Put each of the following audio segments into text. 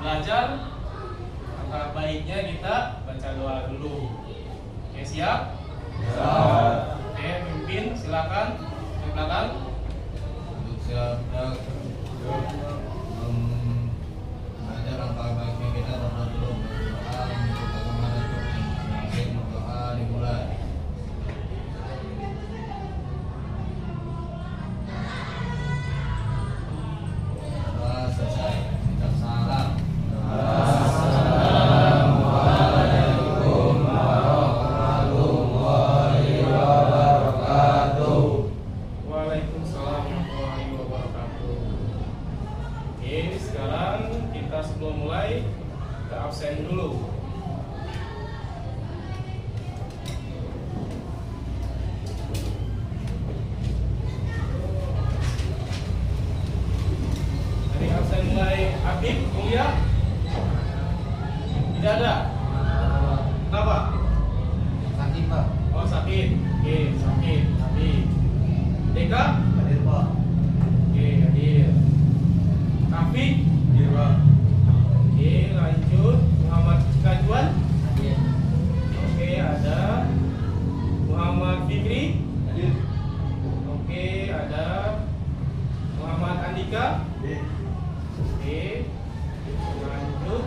belajar, maka baiknya kita baca doa dulu. Oke, siap? Siap. Oke, pimpin silakan ke belakang. Siap. Belajar langkah baiknya kita berdoa dulu. Berdoa untuk bagaimana masing-masing berdoa dimulai. Doa selesai. Kita salam. Assalamualaikum warahmatullahi wabarakatuh. Waalaikumsalam warahmatullahi wabarakatuh. Oke, sekarang kita sebelum mulai kita absen dulu. Dari absen mulai Habib, Mulia? Tidak ada. Kenapa? Sakit Pak. Oh, sakit. Oke, sakit. Habib. Deka? Hadir Pak. Oke, hadir. Taufik? Hadir Pak. Oke, lanjut. Muhammad Kajuan? Hadir. Oke, ada. Muhammad Fikri? Hadir. Oke, ada. Muhammad Andika? Hadir. Oke. Lanjut.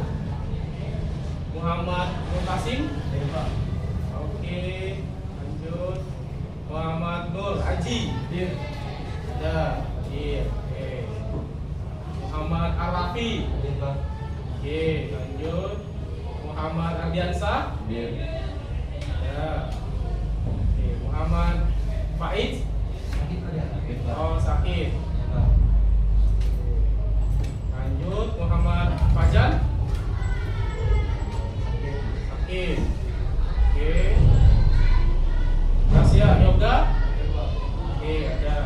Muhammad Mutasim? Hadir Pak. Oke. Lanjut. Muhammad Nur Haji? Hadir. Ada. Hadir. Oke. Muhammad Arafi? Hadir Pak. Oke, lanjut. Muhammad Ardiansah? Hadir. Ya. Oke, Muhammad Faiz? Sakit Pak ya? Sakit Pak. Oh, sakit. Ya, Pak. Lanjut, Muhammad Fajar? Sakit. Sakit. Oke. Tasya Yoga? Hadir Pak. Oke, ada.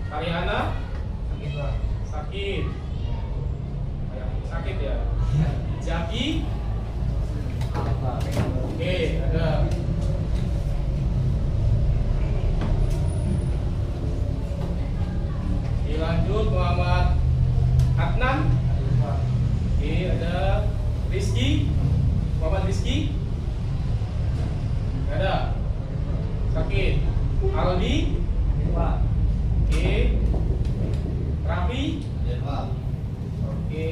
Tariana? Sakit Pak. Sakit. Sakit ya? Jaki? Pak. Oke, ada. Lanjut Muhammad Adnan. Hadir Pak. Oke, ada Rizky. Muhammad Rizky. Gak ada. Sakit. Aldi. Hadir Pak. Oke. Raffi. Hadir Pak. Oke,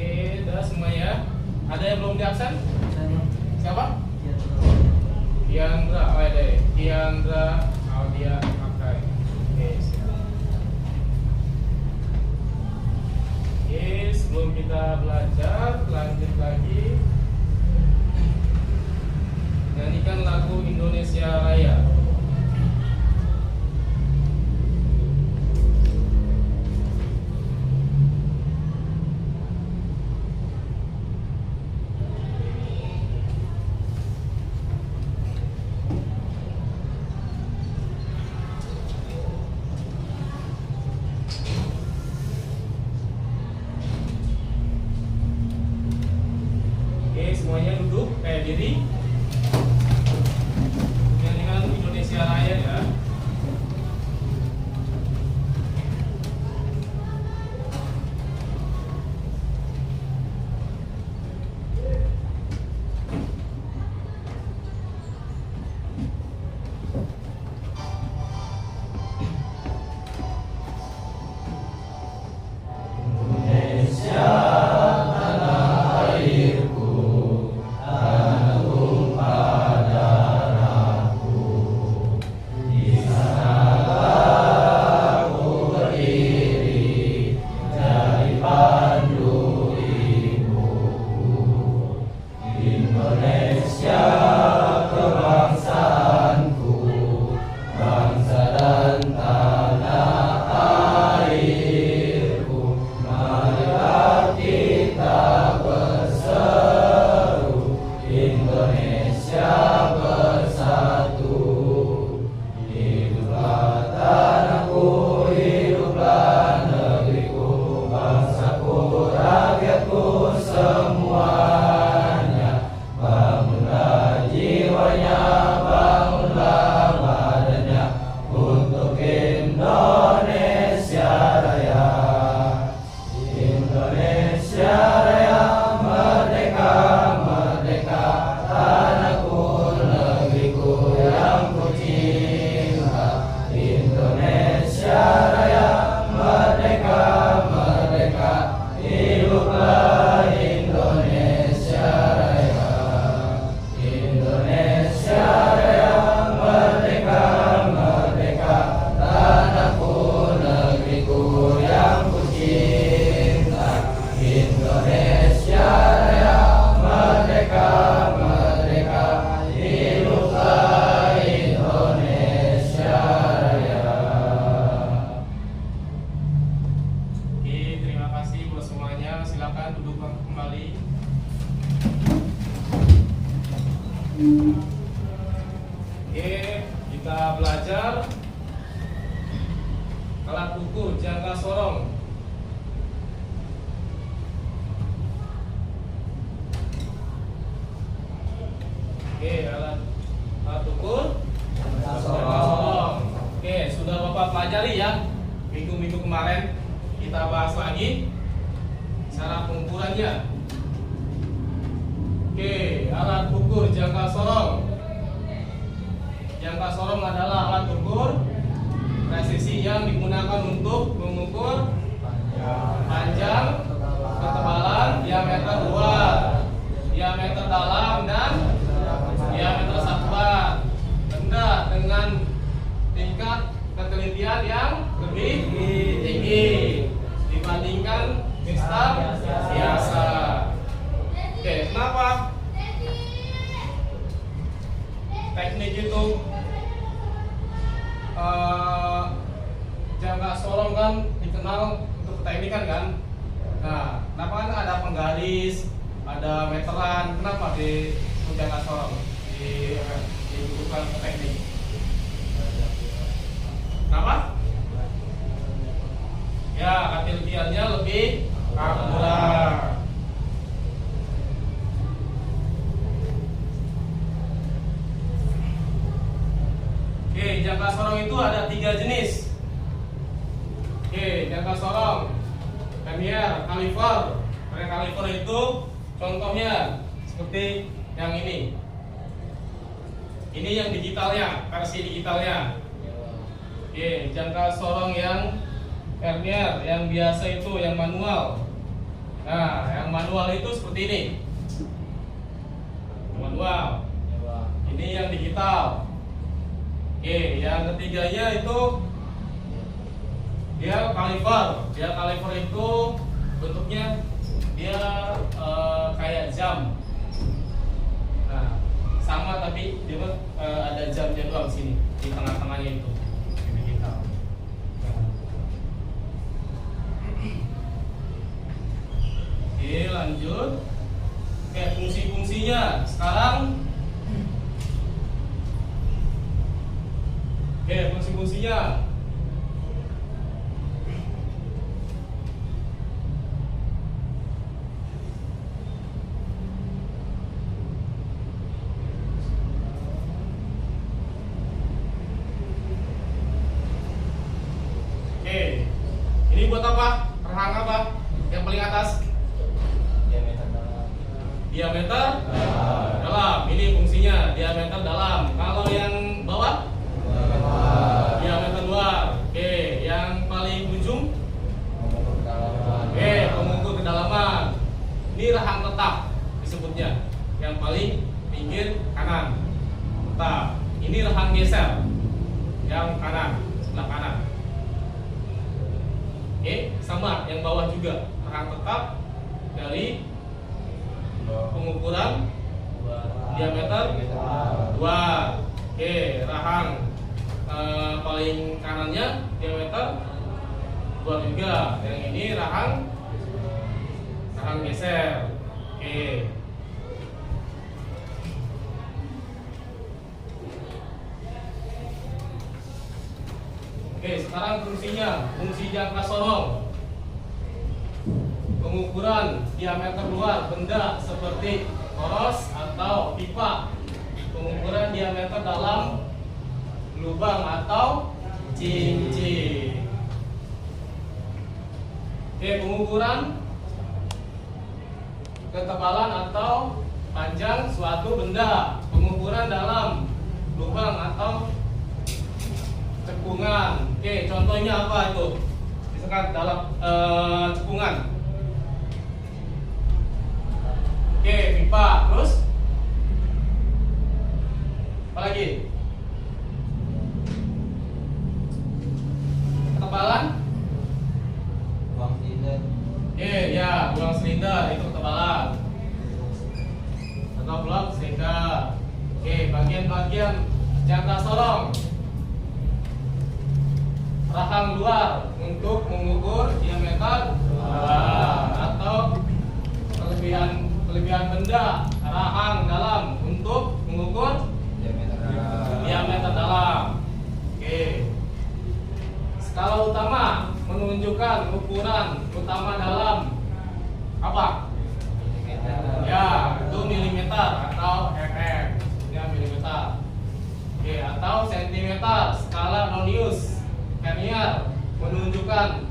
udah semuanya. Ada yang belum diabsen? Siapa? Diandra. Oh, ada ya. Diandra Audia Makai. Oke, siap. Oke, sebelum kita belajar, lanjut lagi. Nyanyikan lagu Indonesia Raya. Oke, semuanya duduk, diri. Nyanyikan Indonesia Raya ya. Indonesia tanah airku, tanahku Oke, kita belajar alat ukur jangka sorong. Oke, alat ukur jangka sorong. Oke, sudah Bapak pelajari ya. Minggu-minggu kemarin kita bahas lagi cara pengukurannya. Oke, alat ukur jangka sorong. Jangka sorong adalah alat ukur presisi yang digunakan untuk mengukur panjang, ketebalan, diameter luar, diameter dalam, dan diameter sakbar benda dengan tingkat ketelitian yang lebih tinggi dibandingkan instan biasa. Oke, kenapa teknik itu jangka sorong kan dikenal untuk teknik kan? Nah, kenapa kan ada penggaris, ada meteran? Kenapa di jangka sorong dibutuhkan teknik? Kenapa? Ya, ketelitiannya lebih akurat. Oke, jangka sorong itu ada 3 jenis. Oke, jangka sorong vernier, kaliper. Kaliper itu contohnya seperti yang ini. Ini yang digitalnya, versi digitalnya. Oke, jangka sorong yang vernier, yang biasa itu yang manual. Nah, yang manual itu seperti ini. Manual. Ini yang digital. Oke, yang ketiganya itu dia kaliper. Dia kaliper itu bentuknya dia kayak jam. Nah, sama tapi dia ada jamnya doang sini di tengah-tengahnya itu. Digital. Oke, lanjut. Oke, fungsi-fungsinya sekarang. Oke, fungsi-fungsinya. Oke, ini buat apa? Rahang apa? Yang paling atas? Diameter dalam. Ini fungsinya diameter dalam. Kalau yang bawah? Diameter luar. Oke, yang paling ujung? Oke, pengukur kedalaman. Ini rahang tetap disebutnya. Yang paling pinggir kanan. Tetap. Ini rahang geser. Yang kanan, sebelah kanan. Oke, sama yang bawah juga. Rahang tetap dari pengukuran diameter 2. Oke, rahang paling kanannya diameter 2 juga. Yang ini rahang geser. Oke. Oke, sekarang fungsinya, fungsi jangka sorong. Pengukuran diameter luar benda seperti poros atau pipa. Pengukuran diameter dalam lubang atau cincin. Oke, pengukuran ketebalan atau panjang suatu benda. Pengukuran dalam lubang atau cekungan. Oke, contohnya apa itu? Misalkan dalam cekungan. Oke, pipa. Terus apa lagi? Ketebalan? Buang silinder. Oke, ya, buang silinder itu ketebalan. Atau blok silinder. Oke, bagian-bagian jangka sorong. Rahang luar untuk mengukur diameter atau kelebihan benda. Rahang dalam untuk mengukur mengukur diameter diameter dalam. Oke. Skala utama menunjukkan ukuran utama dalam apa? Ya, itu milimeter atau mm. Ya, milimeter. Oke, atau sentimeter. Skala Nonius Vernier menunjukkan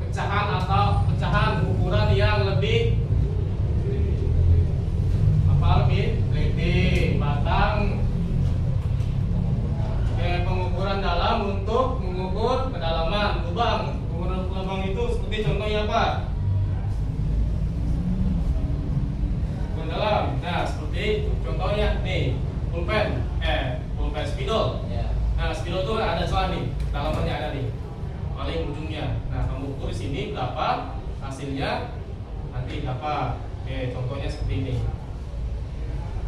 pecahan atau pecahan ukuran yang lebih teliti, batang. Pengukuran dalam untuk mengukur kedalaman lubang. Pengukuran lubang itu seperti contohnya apa? Ukuran dalam. Nah, seperti contohnya nih, pulpen spidol. ya. Nah, spidol itu ada celah nih, dalamannya ada nih, paling ujungnya. Nah, kamu ukur di sini berapa, hasilnya nanti berapa. Oke, contohnya seperti ini.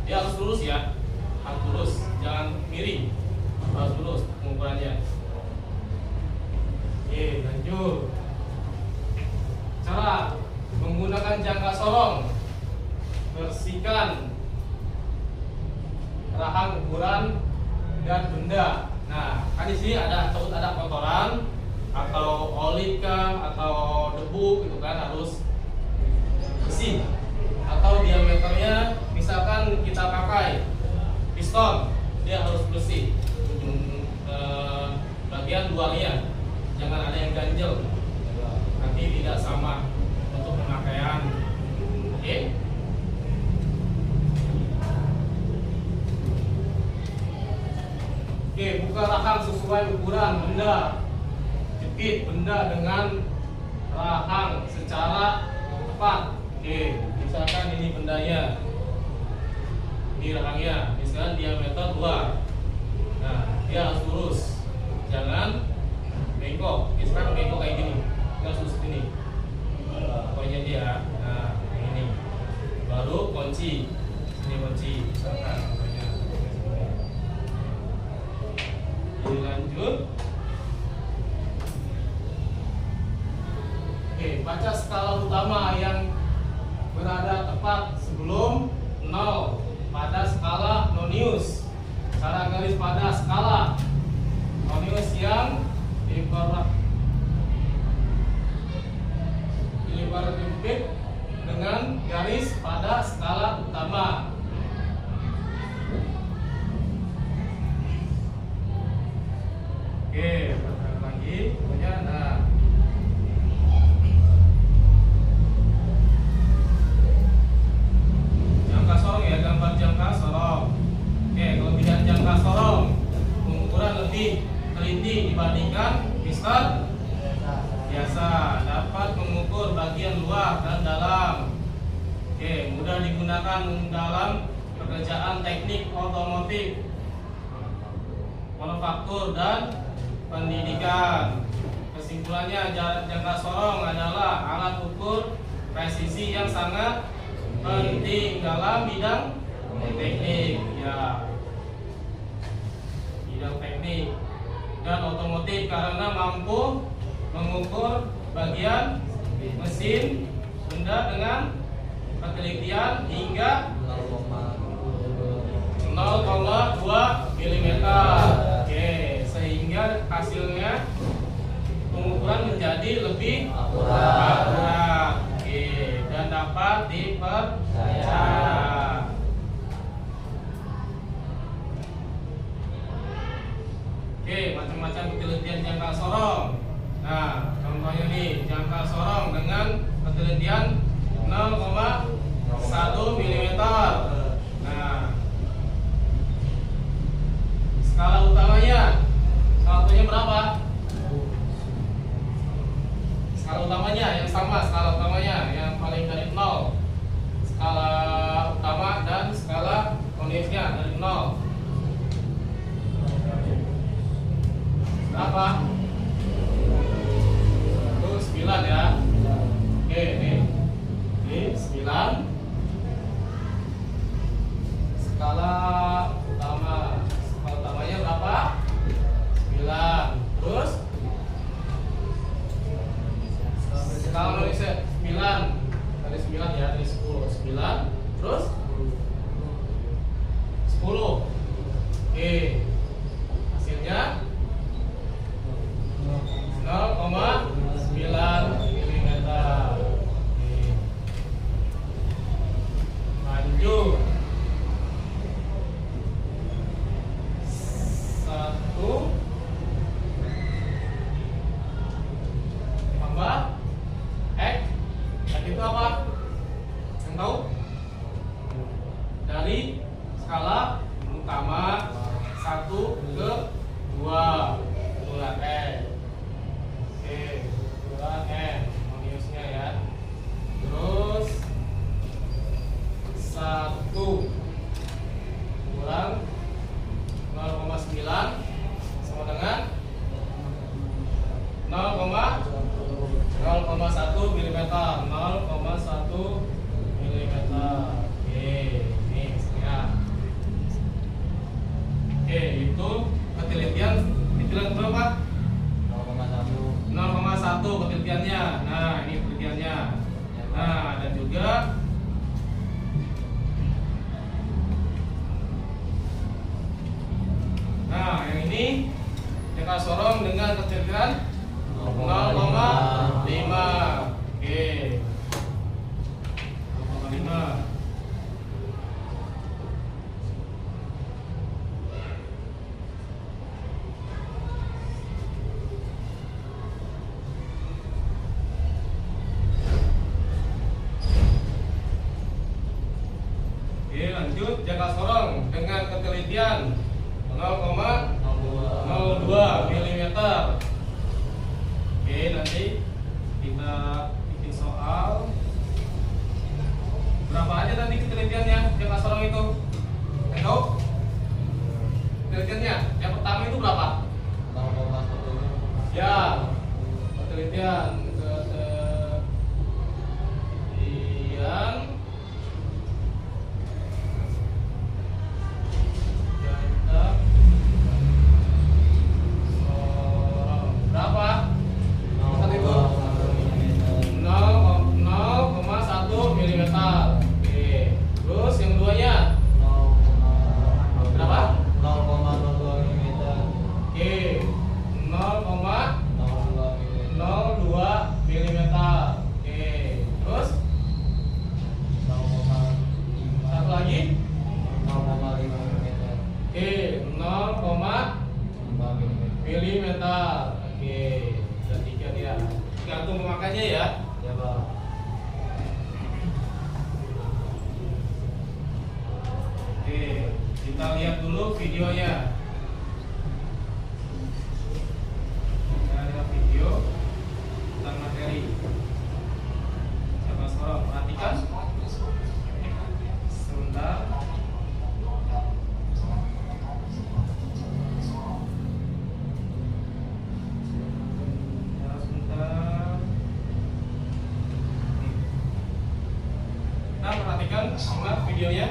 Dia harus lurus ya, harus lurus, jangan miring, harus lurus pengukurannya. Oke, lanjut. Cara menggunakan jangka sorong, bersihkan rahang ukuran dan benda. Nah, kan di sini ada takut ada kotoran atau oli kah atau debu gitu kan, harus bersih. Atau diameternya misalkan kita pakai piston, dia harus bersih bagian luarnya, jangan ada yang ganjel, nanti tidak sama untuk pemakaian. Oke. Oke, buka rahang sesuai ukuran benda. Jepit benda dengan rahang secara tepat. Oke, misalkan ini bendanya, ini rahangnya, misalkan diameter 2. Nah, dia harus lurus, jangan bengkok. Misalkan bengkok kayak gini, dia harus lurus gini. Pokoknya dia, nah ini baru kunci, ini kunci, misalkan contohnya. Ini lanjut. Oke, baca skala utama yang berada tepat sebelum 0 pada skala Nonius. Cara garis pada skala Nonius yang diperjepit dengan garis pada skala utama. Oke, lagi, pokoknya nah. Jangka sorong ya, gambar jangka sorong. Oke, kelebihan jangka sorong, pengukuran lebih teliti dibandingkan piston biasa, dapat mengukur bagian luar dan dalam. Oke, mudah digunakan dalam pekerjaan teknik otomotif, manufaktur dan pendidikan. Kesimpulannya, jangka sorong adalah alat ukur presisi yang sangat penting dalam bidang teknik, ya, bidang teknik dan otomotif karena mampu mengukur bagian mesin benda dengan ketelitian hingga 0,2 mm. Oke, sehingga hasilnya pengukuran menjadi lebih akurat. Oke, dan dapat dipercaya. Oke, macam-macam ketelitian jangka sorong. Nah, contohnya nih, jangka sorong dengan ketelitian 0,1 mm. Nah, skala utamanya, berapa? Skala utamanya yang sama, skala utamanya yang paling dari 0. Skala utama dan skala Noniusnya dari 0. Berapa? Itu 9 ya. Oke, nih. Ini 9. Skala utama. Skala utamanya berapa? 9. Terus skala Noniusnya 9. Dari 9 ya, dari 10. 9. Terus 10. Oke. Hasilnya 0,9 mm. Oke. Lanjut. 1 tambah X. X itu apa? Yang tahu? Dari skala utama 1 ke 2 bulan X. Oke, bulan X harmoniusnya ya. Terus 1 kurang 0,9 sama dengan 0,1 mm. 0,1 mm. Oke, ini misalnya. Oke, itu ketelitian berapa? 0,1 ketelitiannya. Nah, ini ketelitiannya. Nah, dan juga yang ini jangka sorong dengan ketelitian 0,5. Oke. 0,5. Oke, lanjut jangka sorong dengan ketelitian 0,02 mm. Oke, nanti kita bikin soal. Berapa aja tadi ketelitiannya jangka sorong itu? Tahu? Ketelitiannya yang pertama itu berapa? 0,1. Ya, ketelitian berapa? Saat itu 0,1 mm. Oke. Terus yang keduanya berapa? 0,02 mm. Oke. 0,02 mm. Oke. Terus satu lagi 0,5 mm. Oke, 0,5 mm. Oke, sudah 3 dia. Gantung pemakaiannya ya. Ya, Bang. Oke, kita lihat dulu videonya. Kita lihat video tentang materi. Coba sorong, perhatikan. Sebentar. Kita perhatikan, simak videonya.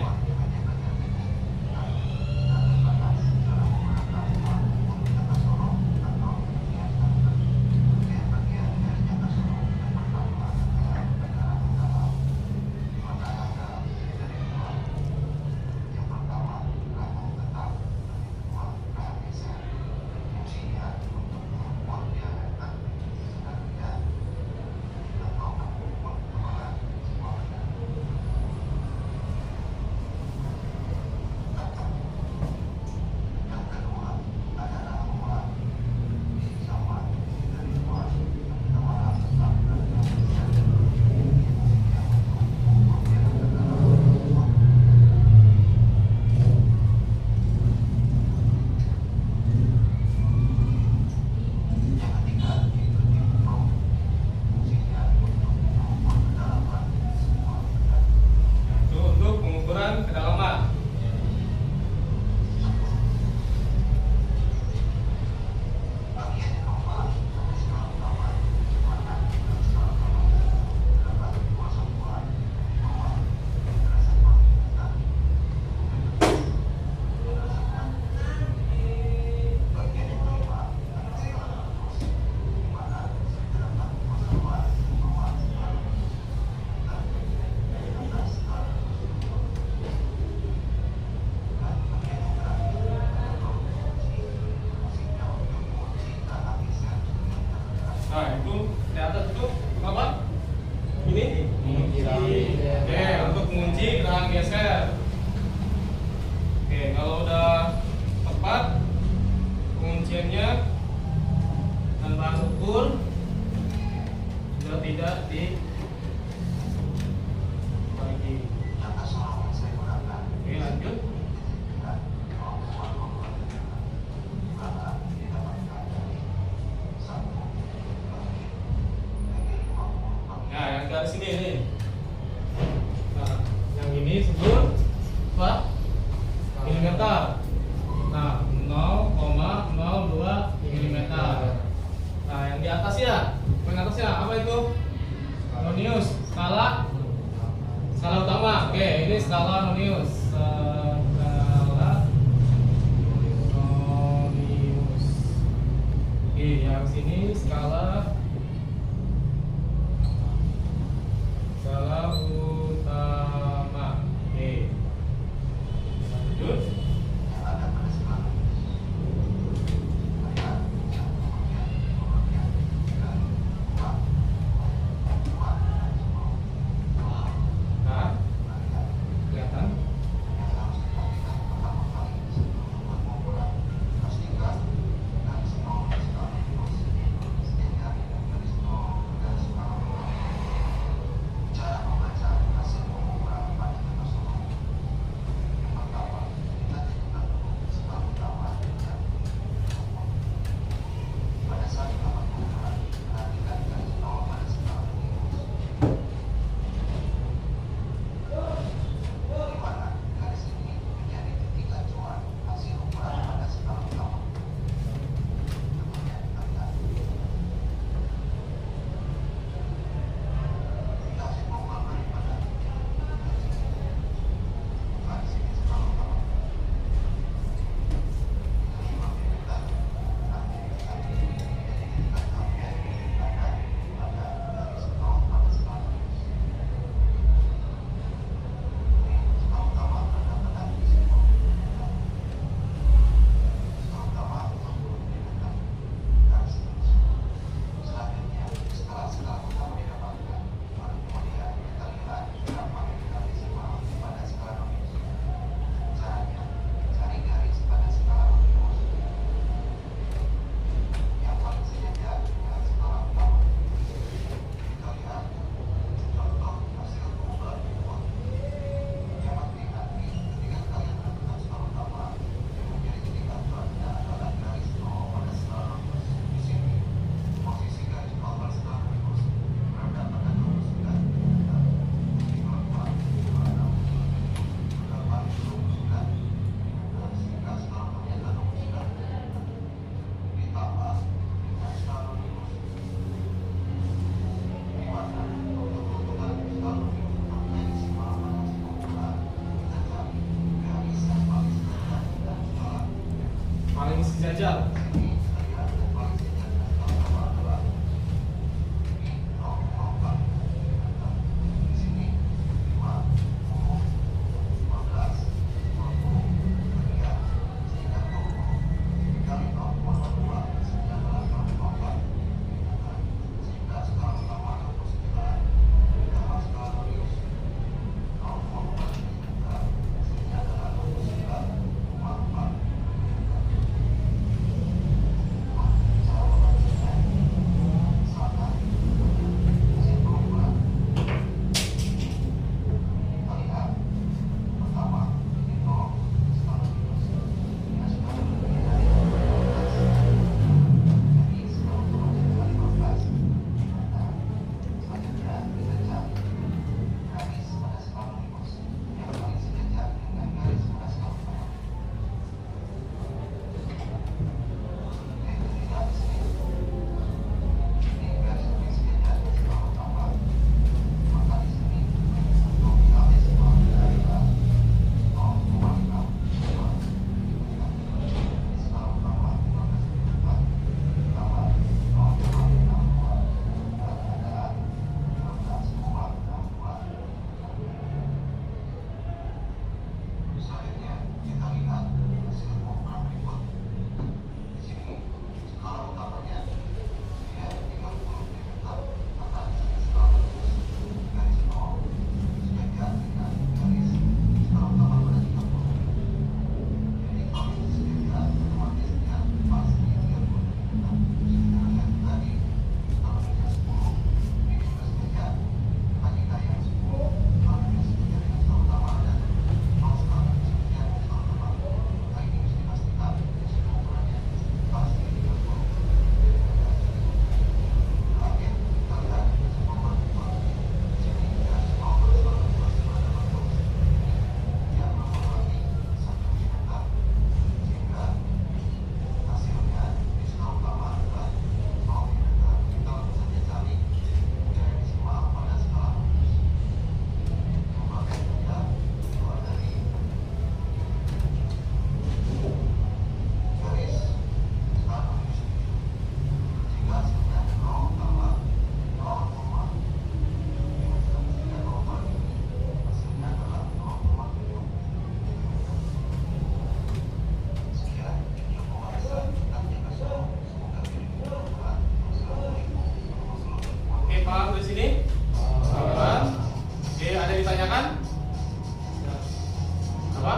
full, sudah tidak di lagi. Oke, lanjut. Nah, yang garis ini nih. Nah, yang ini sebut apa? Milimeter. Nah, 0,02 milimeter. Nah, yang di atas ya, yang atasnya apa itu? Nonius, skala utama. Oke, ini skala nonius. Skala nonius. Oke, yang sini skala utama. Oke. Lanjut. Nah, kelihatan? Paling sejajar. ditanyakan? Apa?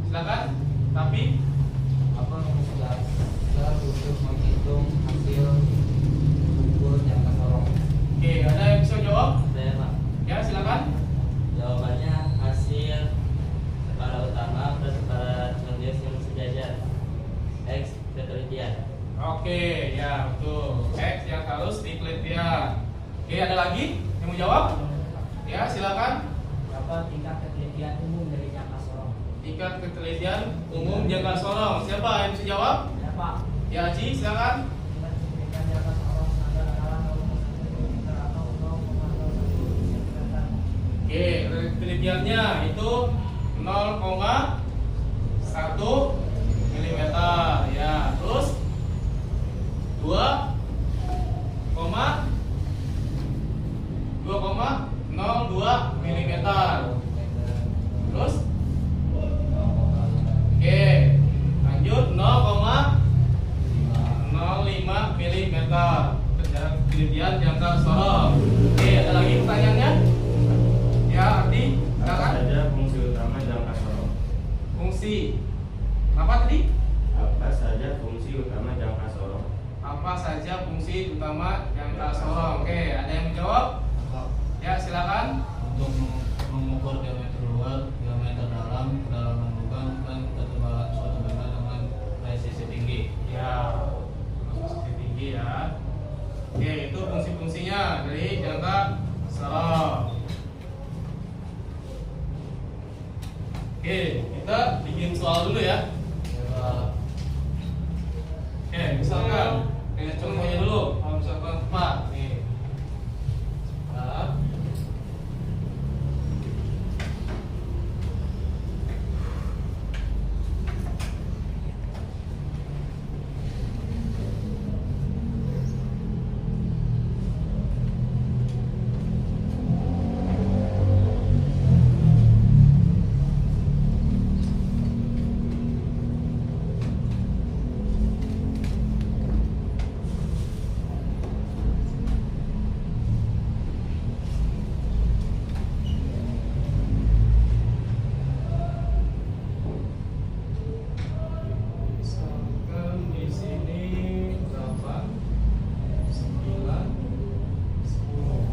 Silakan. Tapi Apa sudah untuk menghitung hasil ukur jangka sorong? oke, ada yang bisa jawab? Saya Pak. Ya, silakan. Jawabannya hasil skala utama plus skala radius yang sejajar X ketelitian. Oke, ya betul. X yang harus ditelitian. Oke, ada lagi yang mau jawab? Ya, silakan. Berapa tingkat ketelitian umum dari jangka sorong? Tingkat ketelitian umum jangka sorong. Siapa yang bisa jawab? Ya Pak, Ya, Haji, silakan. tingkat ketelitian jangka sorong adalah 0,1 mm atau 0,01 cm. Oke, ketelitiannya itu 0,1 mm ya. Terus 2,02 mm. Terus oke, lanjut 0,05 mm. Ketelitian jangka sorong. Oke, ada lagi pertanyaannya? Ya, Ardi, silakan. Saja fungsi utama jangka sorong. Fungsi apa tadi? Apa saja fungsi utama jangka sorong? Apa saja fungsi utama jangka sorong? Oke, ada yang menjawab? Ya, silakan. Untuk mengukur diameter luar, diameter dalam, kedalaman lubang, dan ketebalan suatu benda dengan presisi tinggi. Ya, fungsi tinggi ya. Oke, itu fungsi-fungsinya dari jangka sorong. Oke, kita bikin soal dulu ya. Oke, misalkan contohnya dulu. Kalau misalkan Pak, nih. Pak. Misalkan di sini berapa? 9, 10.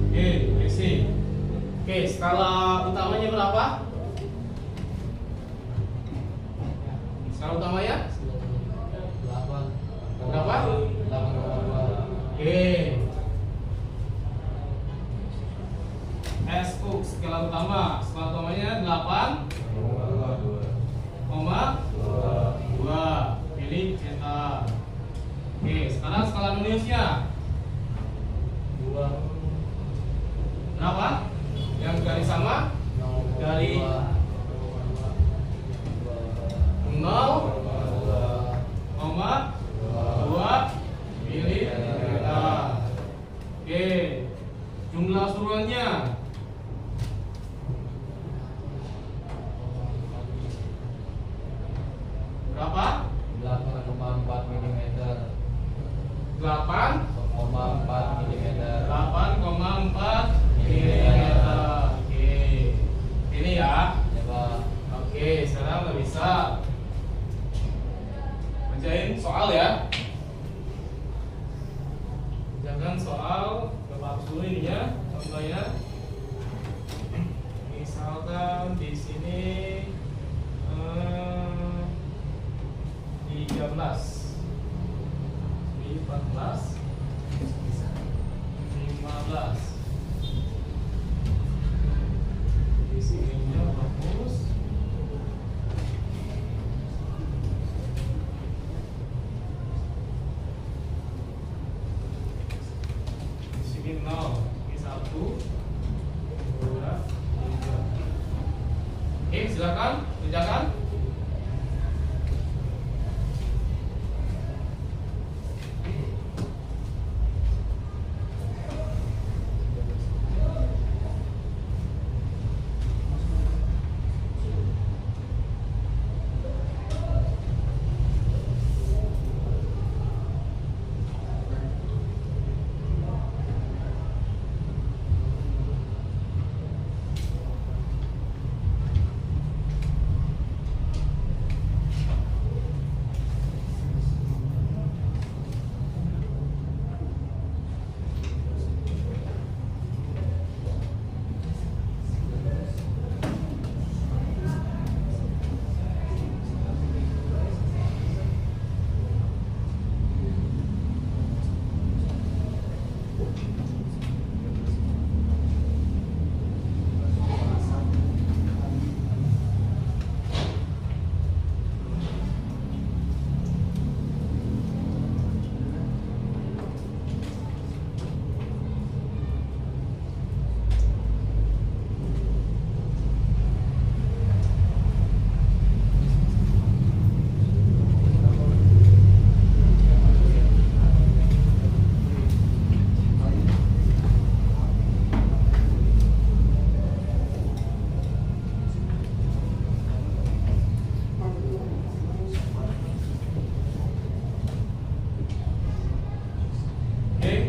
Oke, isi. Oke, skala utamanya berapa? Skala utamanya? 8. Berapa? 8,2. Oke. S skala utamanya 8,2 mm. Oke, sekarang skala nulisnya berapa? Yang garis sama dari 0,2 mm. Oke, jumlah suruhannya berapa? 8,4 mm. 8,4 8,4 mm. mm. Oke, ini ya. Coba Oke, sekarang udah bisa kerjain soal ya. Jangan soal, Bapak hapus dulu ininya, contohnya. Misalkan di silakan kerjakan.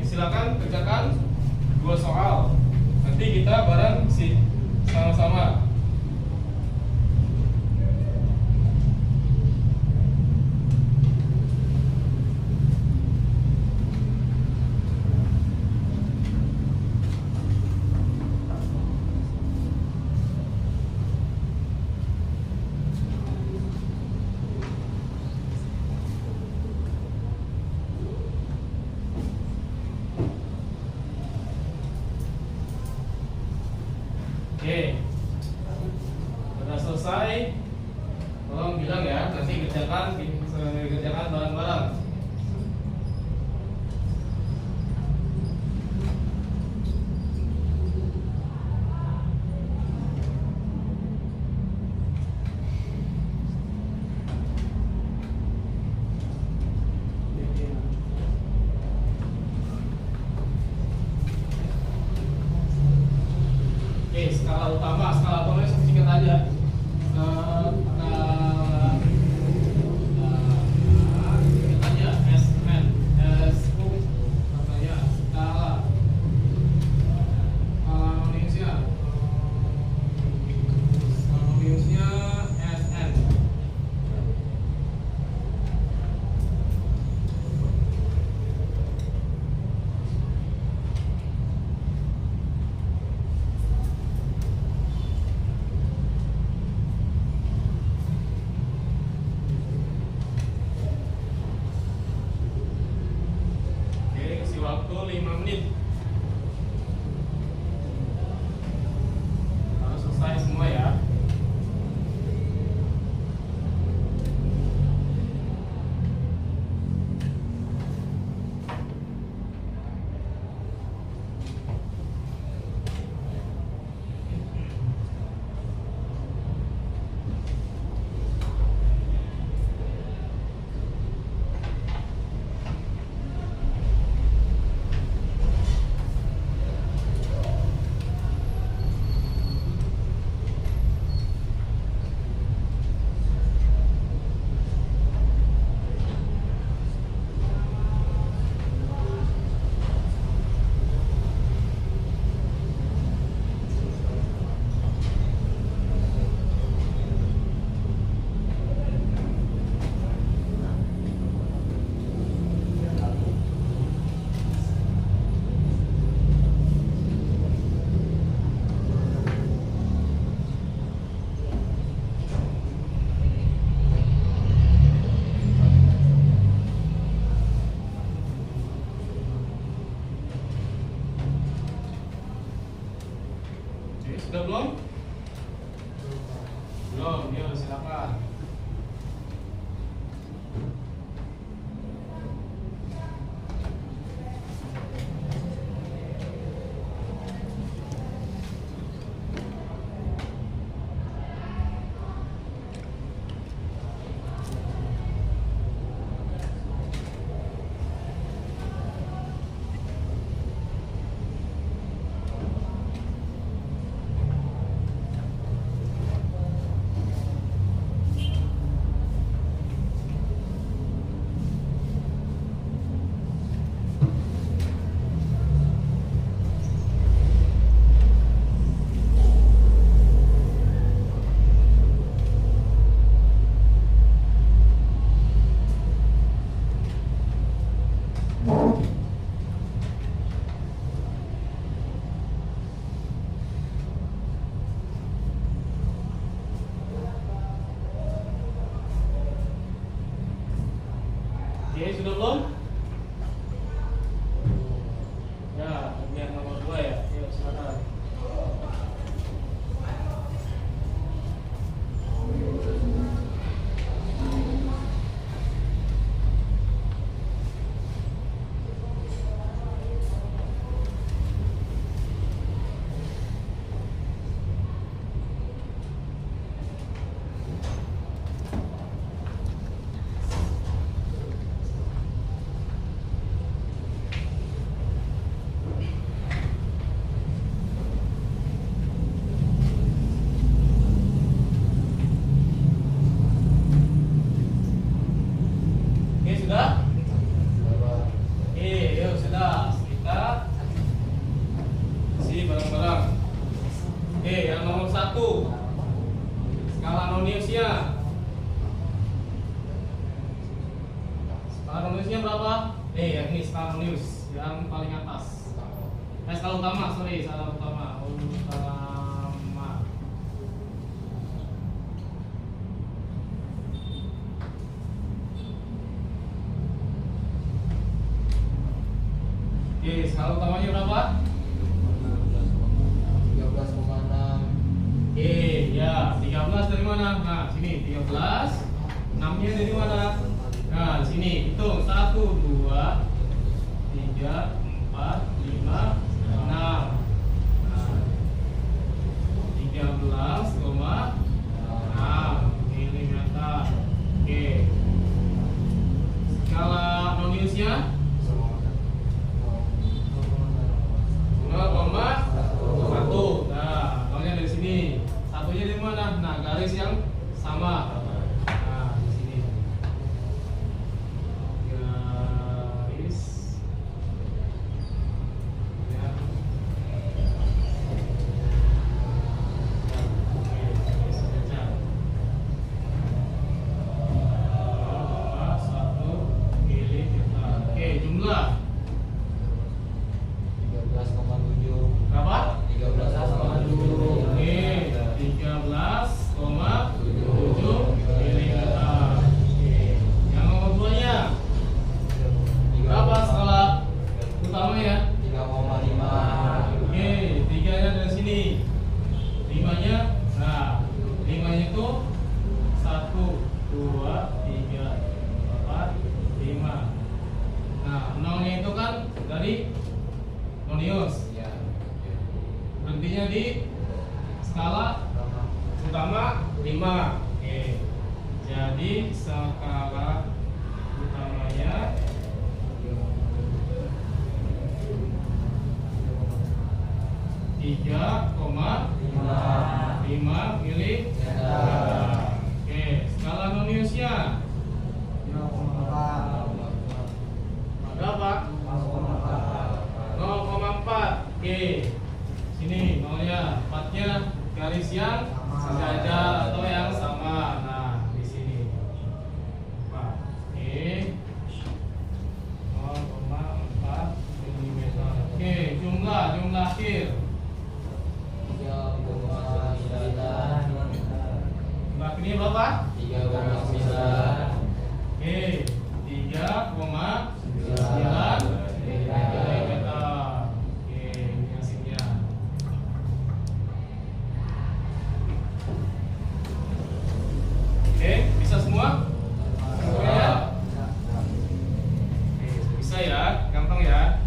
Silakan kerjakan 2 soal. Nanti kita bareng sama-sama. Oke, sudah selesai. Tolong bilang ya, nanti kerjakan bareng-bareng. Oke, skala utama singkat aja. Singkat aja, SN, SU, katanya skala minusnya SN. Waktu 5 menit. Harus selesai semua ya. Sudah belum? Belum, yuk silakan. noniusnya. Skala noniusnya berapa? Yang ini skala nonius yang paling atas. Skala utama, skala utama. Skala utamanya berapa? 13,6. Ya, 13 dari mana? Nah, sini 13. 6-nya dari mana? Nah, di sini hitung 1 2 3 4 5 6. Nah, 13,6 milimeter. Oke. Skala noniusnya 0,1. Nah, nolnya dari sini. Satunya dari mana? Nah, garis yang sama. Nah, di sini. Garis. Ya. Oke, garis baca. 0,1 milimeter. Oke, jumlah. 13,7. Berapa? 13,7. Oke, 13,7 milimeter. Oke, yang nomor 2-nya berapa skala utamanya? 3,5. Oke, 3-nya dari sini. 5-nya, nah 5-nya itu 1, 2, 3, 4, 5. Nah, 0-nya itu kan dari nonius. Ya. Berhentinya di skala utama 5. Oke. Jadi skala utamanya 3,5 milimeter. Oke, skala noniusnya berapa? 0,4. Oke. Sini nolnya, 4-nya garis yang sejajar atau yang sama. Nah, di sini. Oke. 0,4 mm. Oke, jumlah akhir. 3,9. Jumlah akhirnya berapa? 3,9. Oke, 3,9 milimeter. Oke, ini hasilnya. Oke, bisa semua? Semuanya? Oke, bisa ya, gampang ya.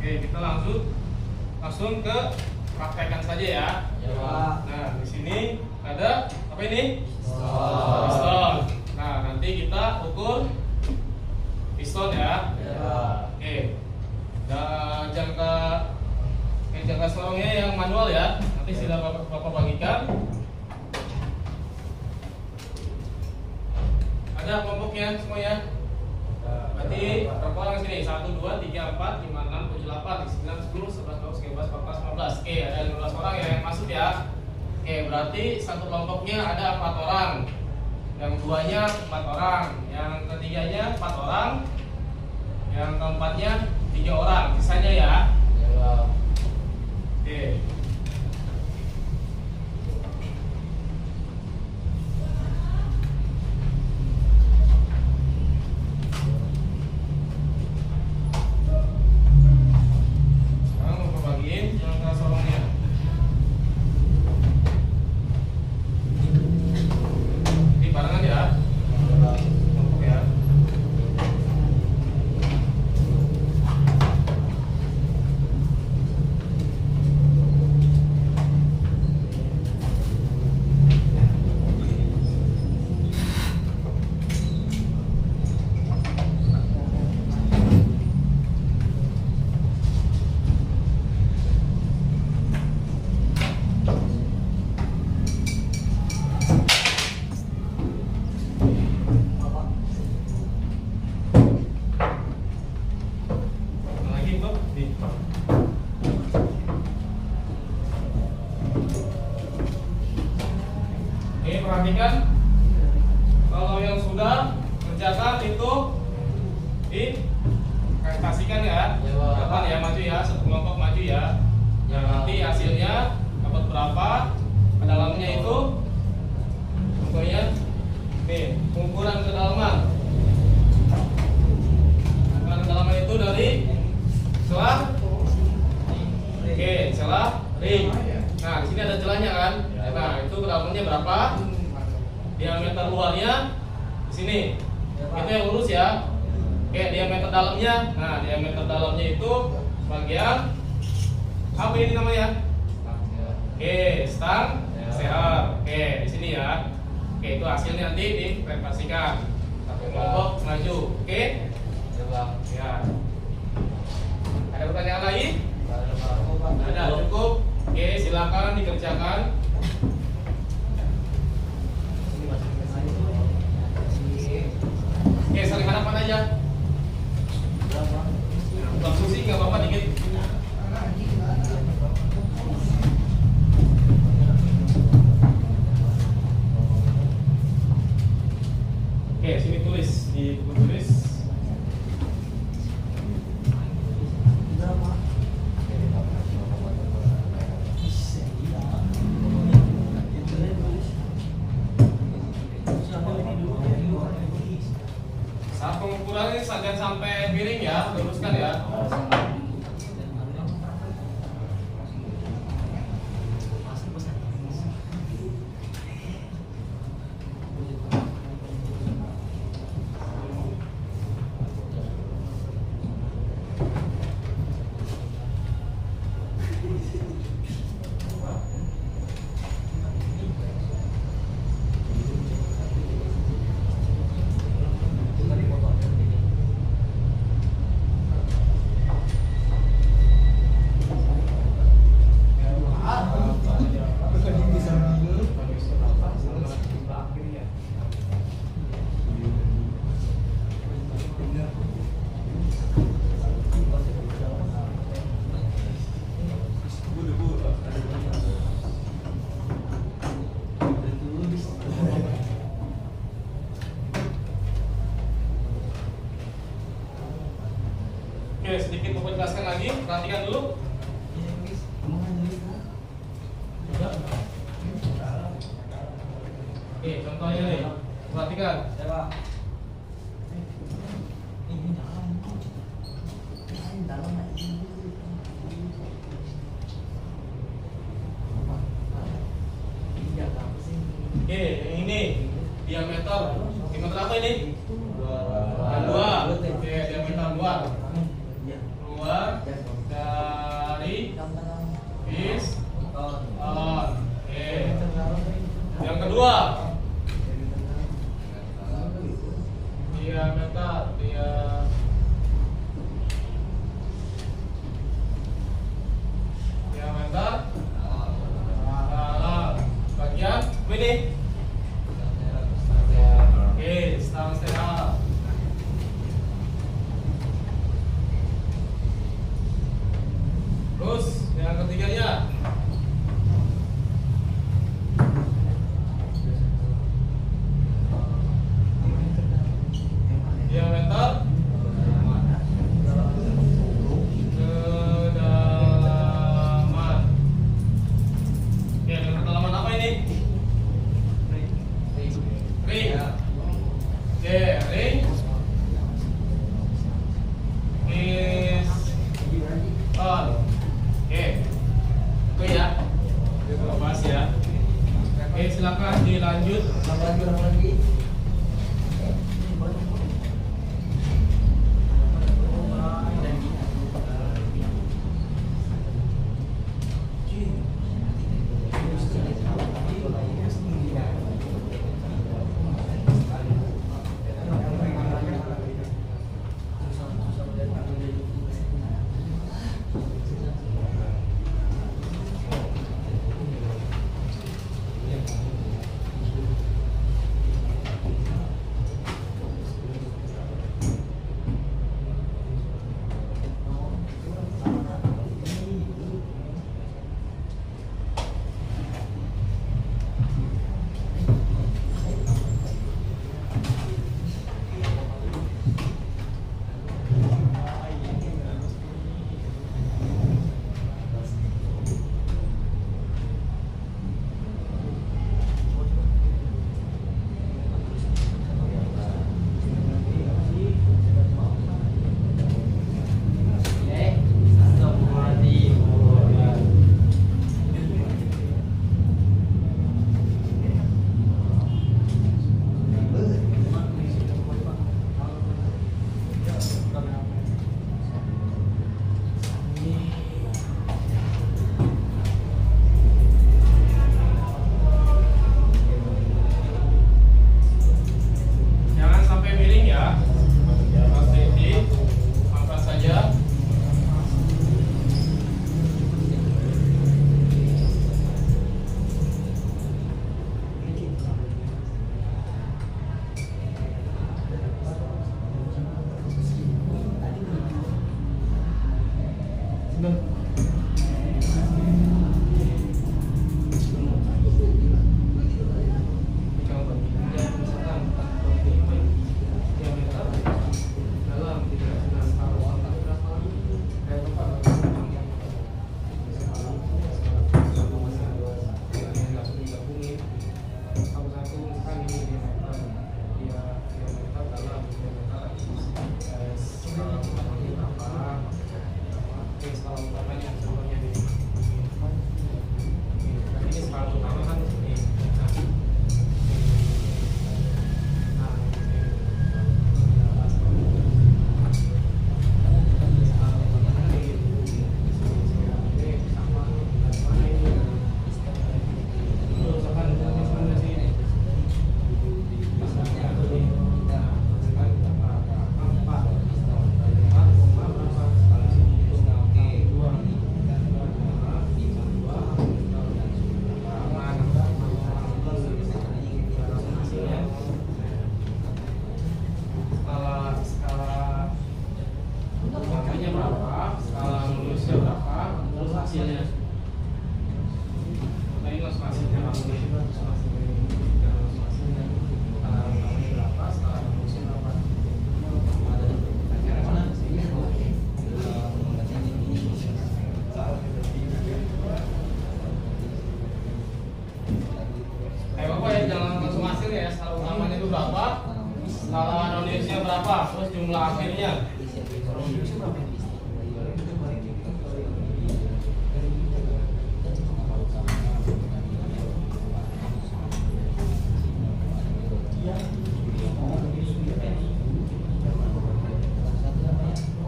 Oke, kita langsung ke praktekkan saja ya. Ya, Pak. Nah, di sini ada apa ini? Piston. Piston. Nah, nanti kita ukur piston ya. Ya. Oke. Dan jangka sorongnya yang manual ya. Nanti sudah Bapak bagikan. Ada kelompoknya semuanya. Berarti berapa orang sini? 1, 2, 3, 4, 5, 6, 7, 8, 9, 10, 11, 12, 13, 14, 15. Oke, ada 15 orang yang masuk ya. Oke, berarti satu kelompoknya ada 4 orang. Yang duanya 4 orang, yang ketiganya 4 orang, yang keempatnya 3 orang. Sisanya ya. Ya. Oke. Sekarang mau bagiin jangka sorongnya. Ini barengan ya. Kelompok ya. dipresentasikan ya. Ya, Pak. Depan ya, maju ya, satu kelompok maju ya. Ya, Nah, Pak. nanti hasilnya dapat berapa? Kedalamannya itu contohnya nih, ukuran kedalaman. Ukuran kedalaman itu dari celah. Oke, celah ring. Nah, di sini ada celahnya kan? Nah, itu kedalamannya berapa? Diameter luarnya di sini. Itu yang lurus ya. Oke, diameter dalamnya. Nah, diameter dalamnya itu bagian apa ini namanya? Oke, stang CR. Oke, di sini ya. Oke, itu hasilnya nanti dipresentasikan. Satu kelompok maju. Oke? Ya, Pak. Ya. Ada pertanyaan lain? Pak. Ada, cukup. Oke, silakan dikerjakan. Oke, saling hadapan aja. Bang Susi nggak apa-apa dikit. Oke, sini tulis di buku tulis. Saat pengukuran ini jangan sampai miring ya, luruskan ya. Oke, sedikit Bapak jelaskan lagi, perhatikan dulu. Oke, contohnya nih, perhatikan. Oke, yang ini diameter apa ini? Yang dua. Oke, diameter dua. Keluar dari piston. Oke. Yang kedua, diameter dalam bagian ini. Oke, stang steral. Terus yang ketiganya, diameter Skala Indonesia berapa? Terus jumlah akhirnya.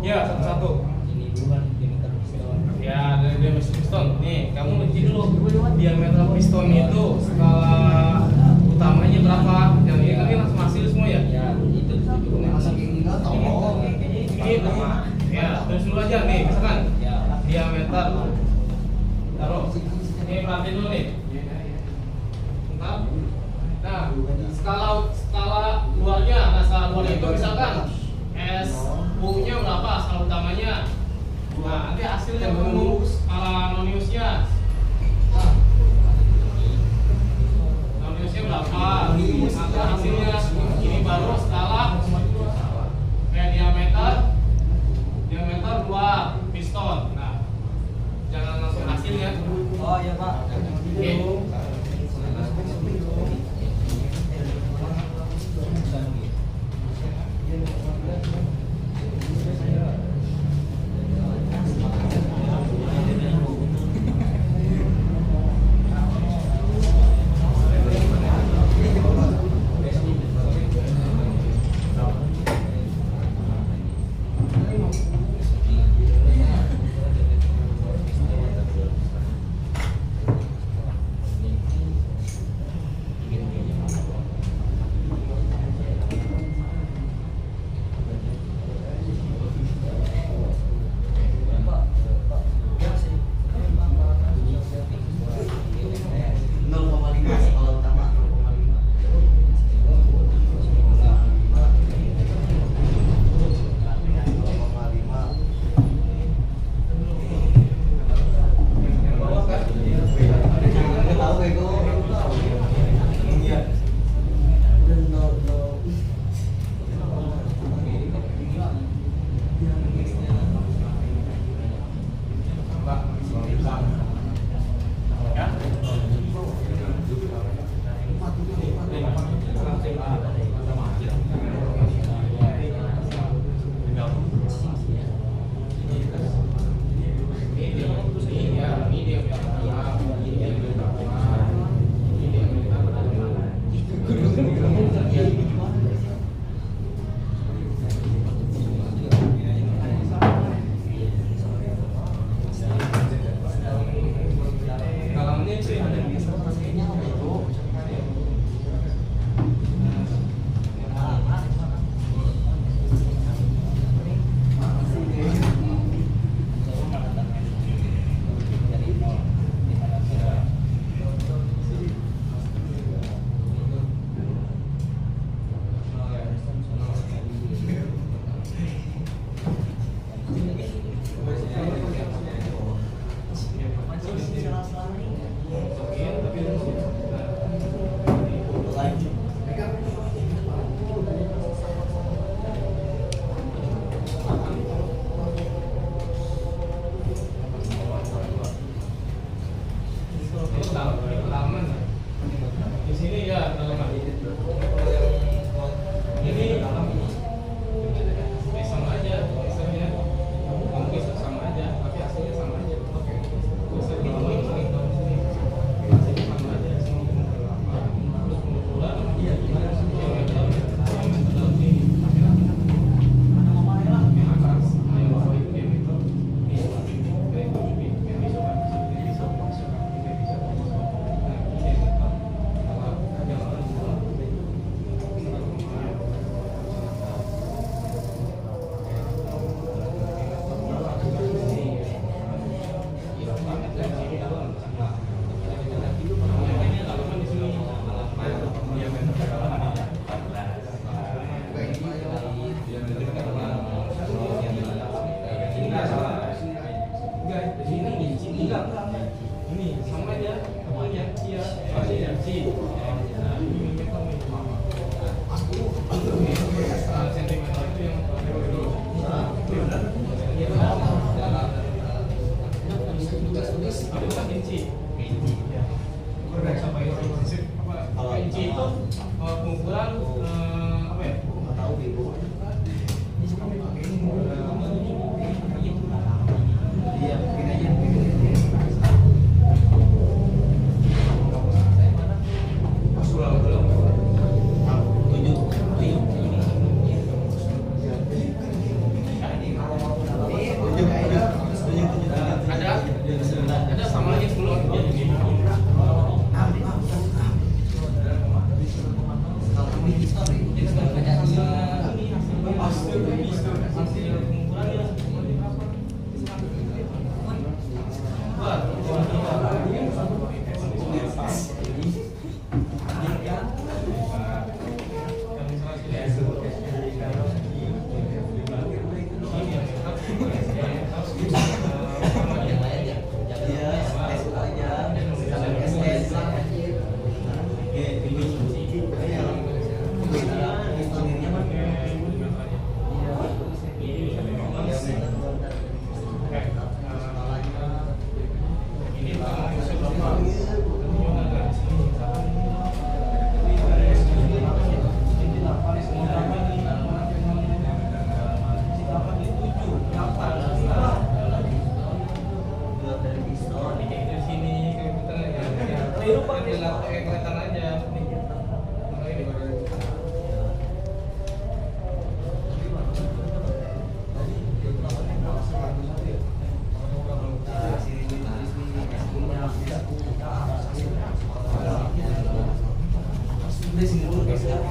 Ya, satu-satu. Ya, dari diameter piston. Nih, kamu uji dulu. Diameter piston itu skala utamanya berapa? Yang ini kan langsung hasil semua ya? Ini utama. Ya, terus dulu aja nih, misalkan diameter. Taruh. Ini perhatiin dulu nih. Bentar. Nah, skala luarnya, nah skala luar itu misalkan SU-nya berapa, skala utamanya. Nah, nanti hasilnya ketemu skala noniusnya. Noniusnya berapa? Nanti hasilnya ini baru skala diameter luar piston. Nah, jangan langsung hasilnya. Oh iya Pak. Oke. kelihatan aja. Terus ya.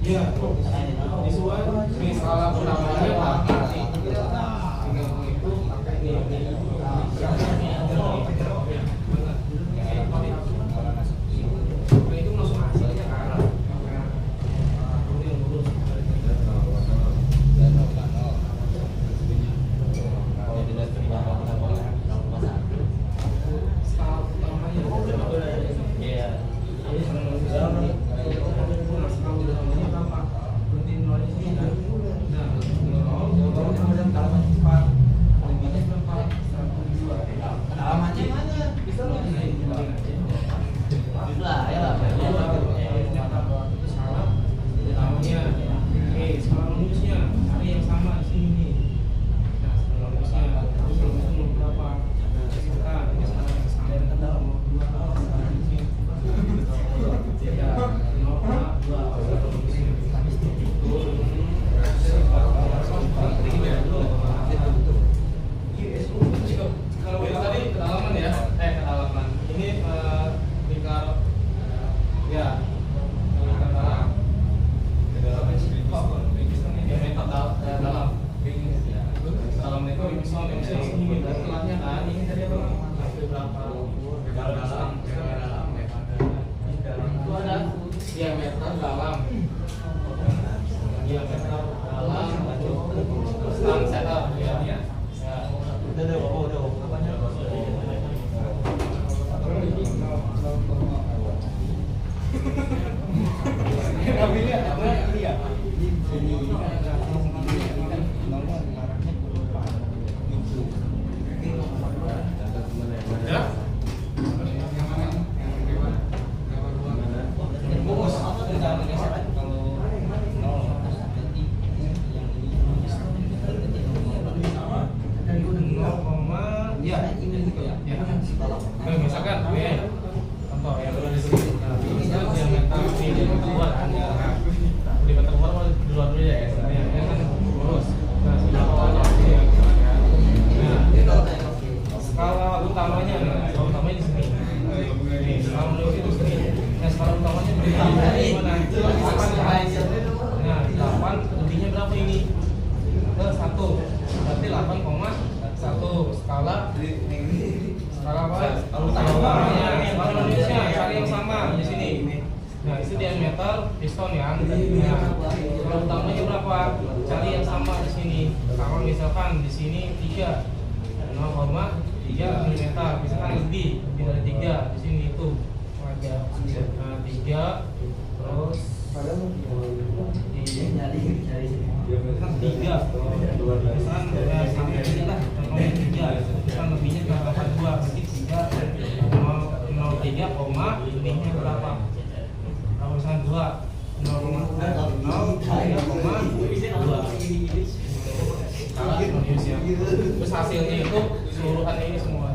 Iya, visual misalnya namanya apa sih? Itu langsung hasilnya kan? Iya. Assalamualaikum ini telatnya kan ini tadi apa? Sampai berapa? dalam Itu ada diameter dalam stang setup ya. Ya. Misalkan contoh yang berada di sini. Nah, diameter ini dua kan ya. Diameter dua dulu ya. Ini kan lurus. Nah, skala sini ya. Nah, skala utamanya di sini. Nih, skala lurus itu sini. Nah, skala utamanya di mana? 8. Nah, 8 lebihnya berapa ini? Ke 1. Berarti 8,1 skala apa? Utamanya skala Indonesia cari yang sama di sini. Nah, itu diameter piston ya. Nah, skala utamanya berapa? Cari yang sama di sini. Kalau misalkan di sini 3 0,3 mm, misalkan lebih dari 3 di sini itu aja. Nah, 3 terus 3 sampai sini lah, contohnya 3 kan lebihnya ke 82, berarti 03, lebihnya berapa? Kalau misalnya 2 skala Indonesia. Terus hasilnya itu keseluruhannya ini semua.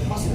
Masih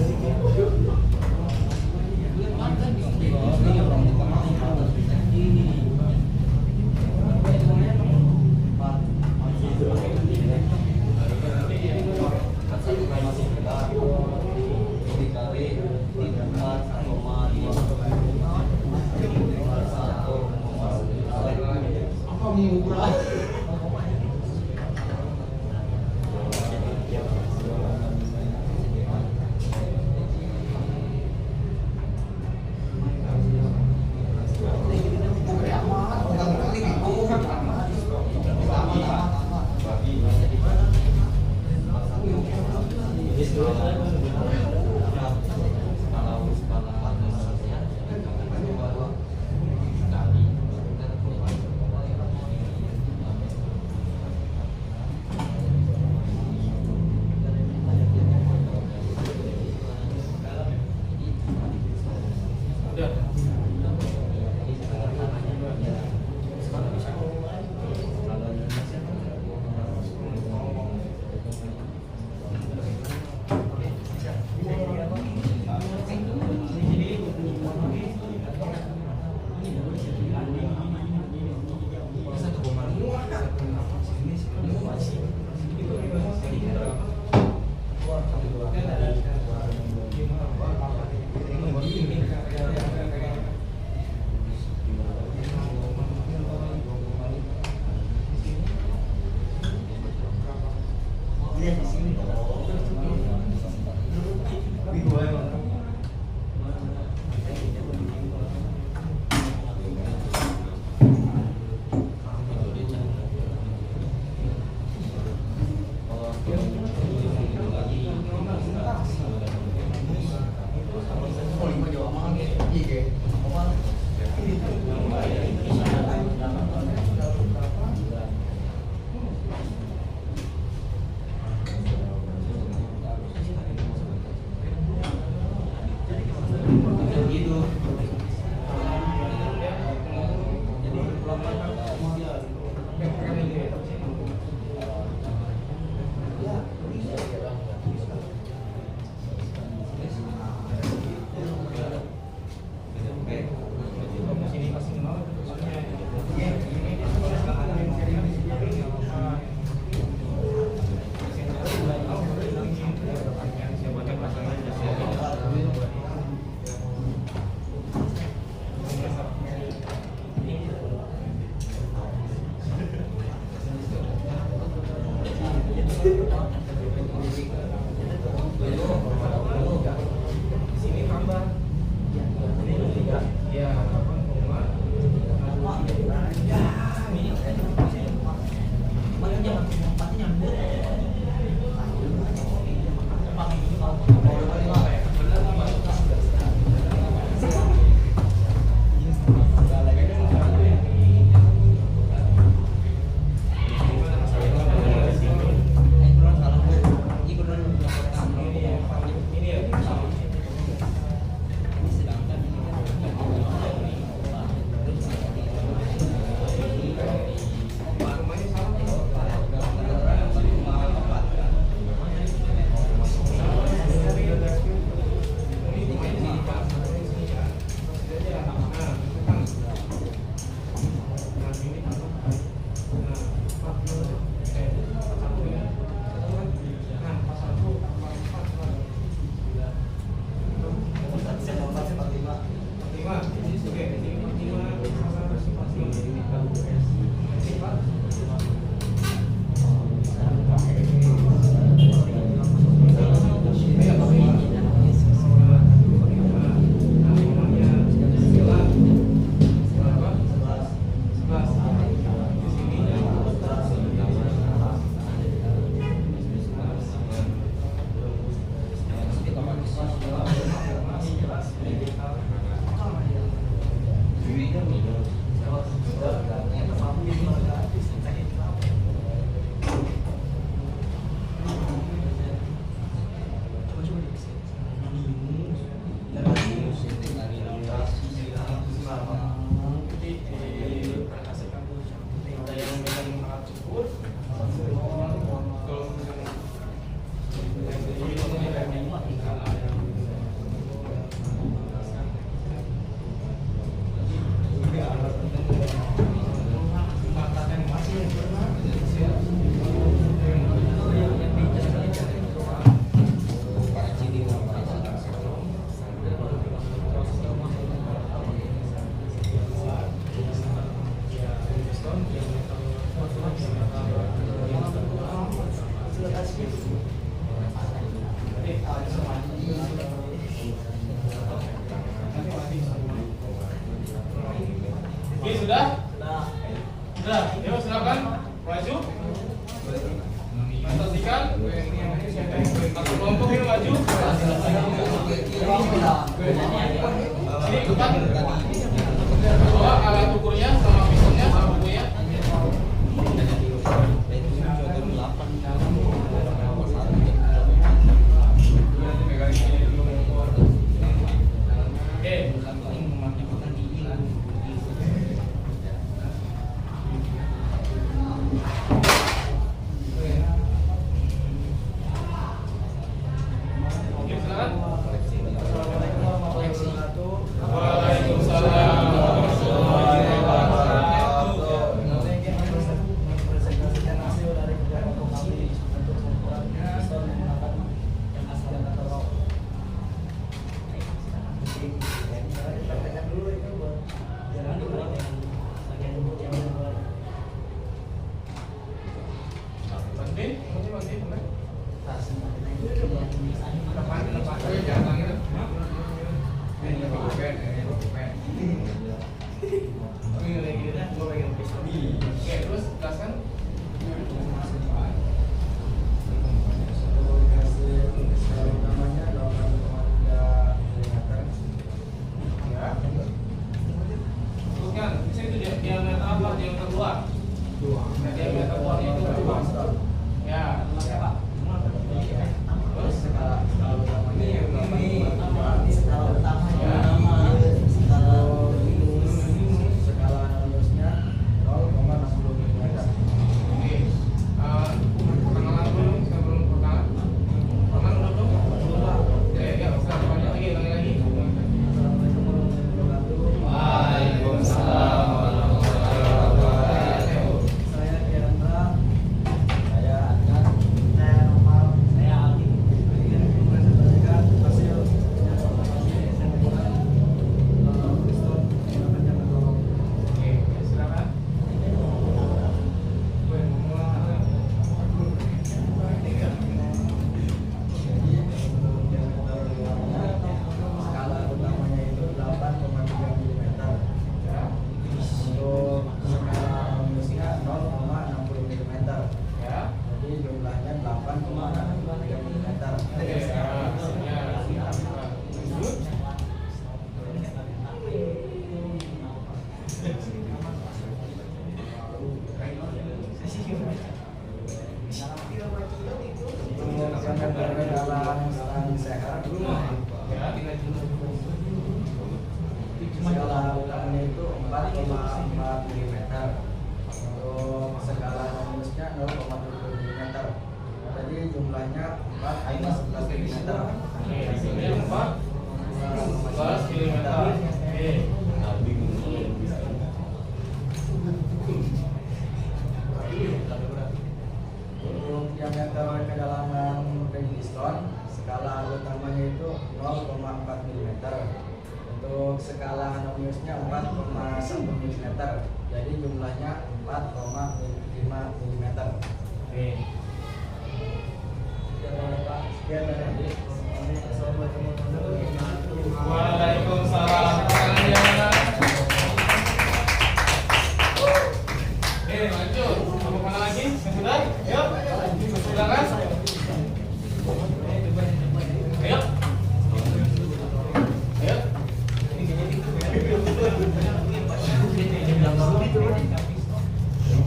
Oke, sudah? Sudah. Yuk, silakan. Maju. Presentasikan. Satu kelompok yuk maju. Sini depan. Bawa alat ukurnya sama pisaunya sama bukunya. Oke, silakan. Waalaikumsalam warahmatullahi wabarakatuh. Presentasikan hasil dari kerjaan kami untuk ukuran pistol menggunakan yang asal yang kata rock. Praktekkan dulu itu buat jangan dibuat yang bagian yang luar. Bantuin, bantuin. Tas itu Oke, terus jelaskan. namanya 8,3 mm. Ya. Teruskan, bisa itu diameter apa? Diameter luar. Diameter luarnya itu berapa? Ya. Terus Skala utamanya skala utamanya skala analimusnya 0,60 mm. oke. Perkenalan dulu, sebelum perkenalan. Perkenalan udah belum? Oke, ya, sekarang lagi. Assalamualaikum warahmatullahi wabarakatuh. Waalaikumsalam warahmatullahi wabarakatuh. Saya Kirandra. Saya Adnan. Saya Nomal. Saya Aldi. Presentasikan hasil pistol menggunakan jangka dorong. Oke, silakan. Skala utamanya itu 8,3 mm. Untuk skala analimusnya 0,60 mm. Ya. Jadi jumlahnya 8,3 mm. Oke, ya. Untuk dalam stand sehat, skala utamanya itu 4,4 mm. Untuk skala analimusnya 0,7 mm. Jadi jumlahnya 4,11 mm. Oke, hasilnya 14 mm. Oke. Untuk diameter kedalaman ring piston, skala utamanya itu 0,4 mm. Untuk skala analimusnya 4,1 mm. Jadi jumlahnya 4,5 mm. Oke. Sekian dari adik. Assalamualaikum warahmatullahi wabarakatuh. Waalaikumsalam. Oke, lanjut. Mau kemana lagi? Sudah? Yuk. Silakan. Ayo. Ayo.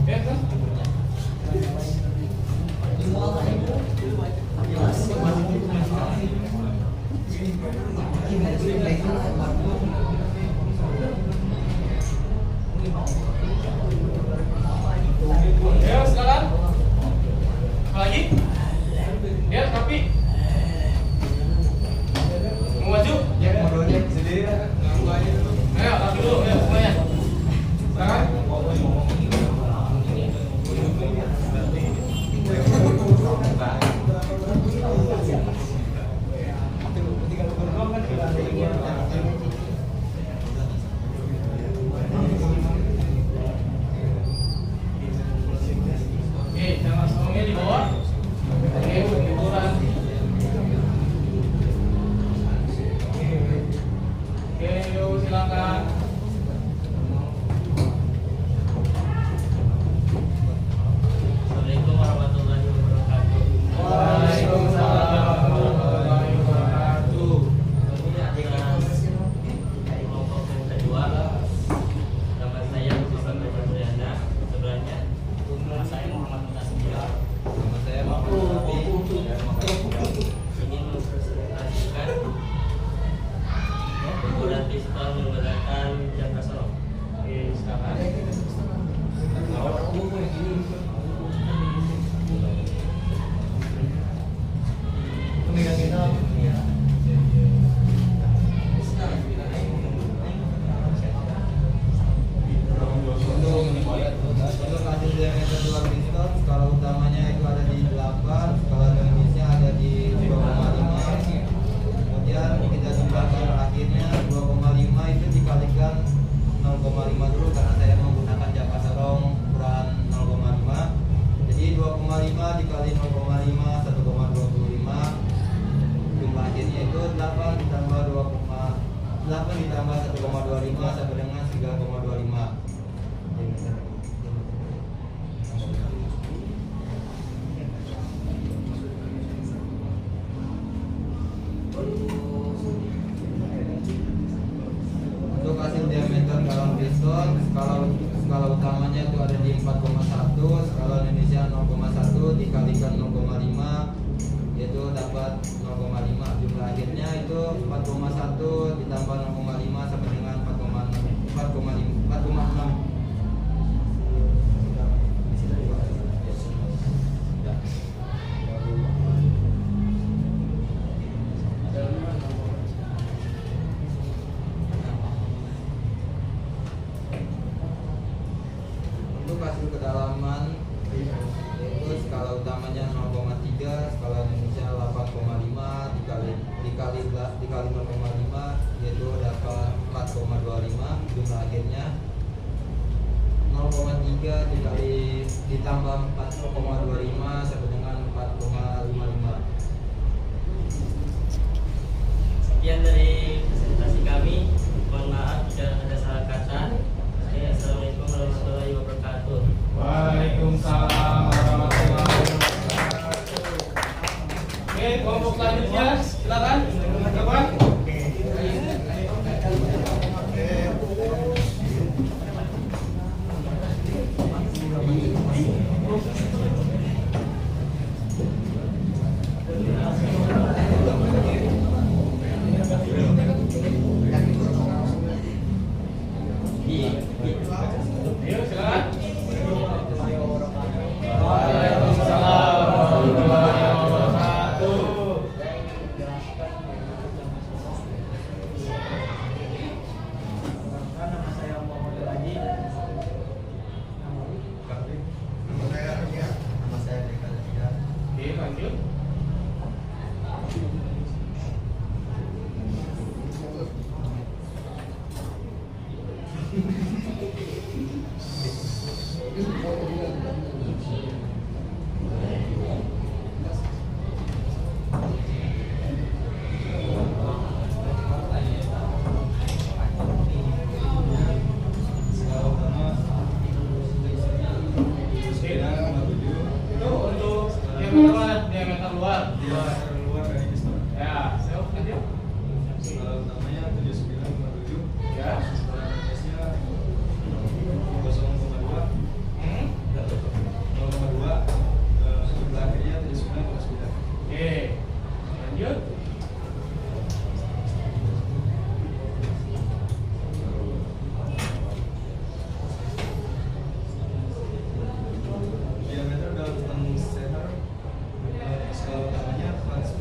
Ya, kan? skala utamanya itu ada di 4,1, skala Indonesia 0,1 dikalikan 0,5 yaitu dapat 0,5. Jumlah akhirnya itu 4,1 ditambah 0,5 sama dengan 4,6. Untuk hasil kedalaman yaitu skala utamanya 0,3, skala Indonesia 8,5 dikali 0,5 yaitu dapat 4,25. Jumlah akhirnya 0,3 ditambah 4,25 sama dengan 4,55. Sekian dari presentasi kami. Mohon maaf jika ada salah kata. Assalamualaikum warahmatullahi wabarakatuh. Waalaikumsalam warahmatullahi wabarakatuh. Oke, kelompok selanjutnya silakan. Kapan? Ayo silakan. Waalaikumsalam warahmatullahi wabarakatuh. Nama saya Muhammad Haji. Nama saya Deka Zakia. Oke, lanjut. Itu untuk diameter luar. dari pistol. Ya, saya lanjut. Skala utamanya 79,7. Ya. Skala Indonesia 0,2. Hmm. 0,2. Jumlah akhirnya 79,9. Oke. Lanjut. Diameter dalam center skala utamanya 4,9.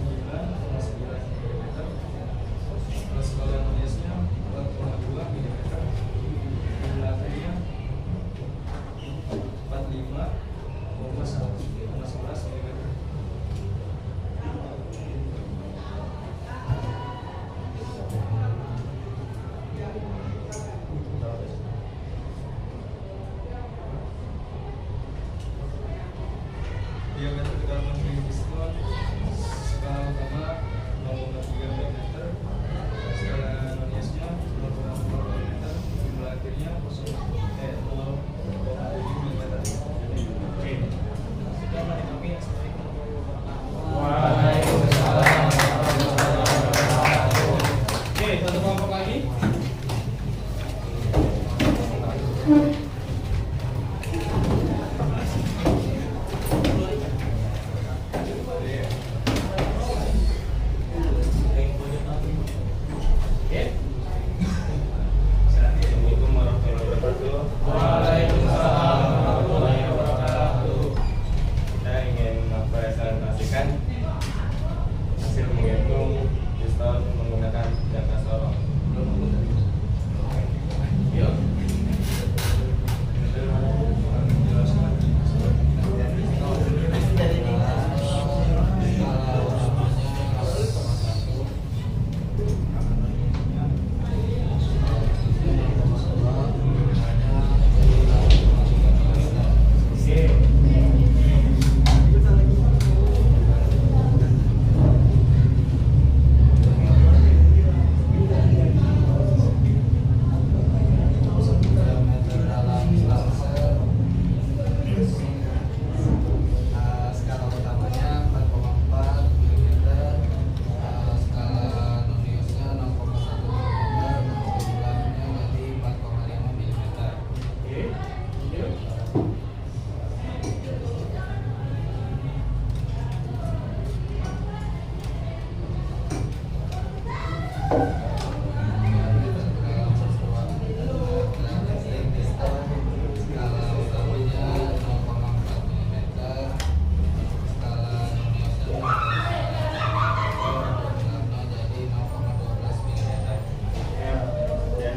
Sekian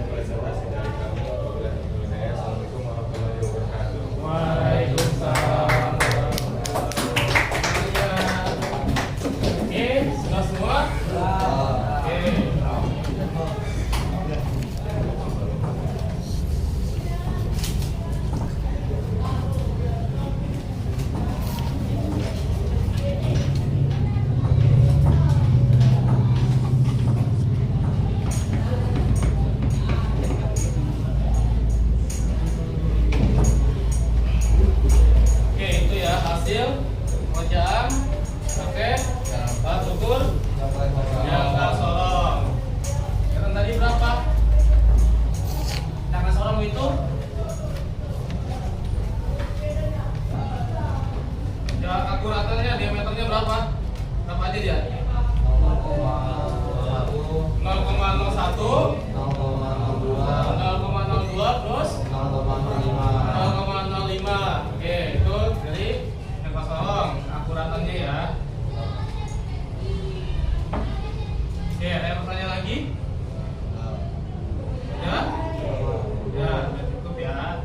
presentasi dari kami. Assalamualaikum warahmatullahi wabarakatuh. Waalaikumsalam. Oke, sudah semua? Oke. Oke, itu ya hasil pengerjaan. Oke, alat ukur jangka sorong. Yang tadi berapa? Jangka sorong itu ya akuratannya, diameternya berapa? Berapa aja dia? 0,01, 0,02 terus 0,05. Oke, itu dari jangka sorong akuratannya ya. Oke, ada pertanyaan lagi? Ya? Ya, udah cukup ya.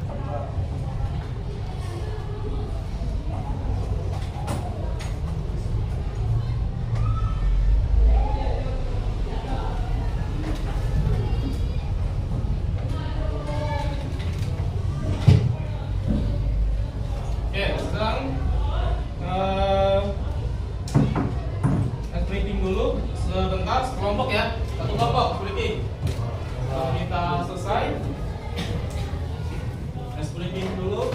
Oke, sekarang briefing dulu sebentar, sekelompok ya, satu kelompok briefing. Kalau kita selesai, briefing dulu.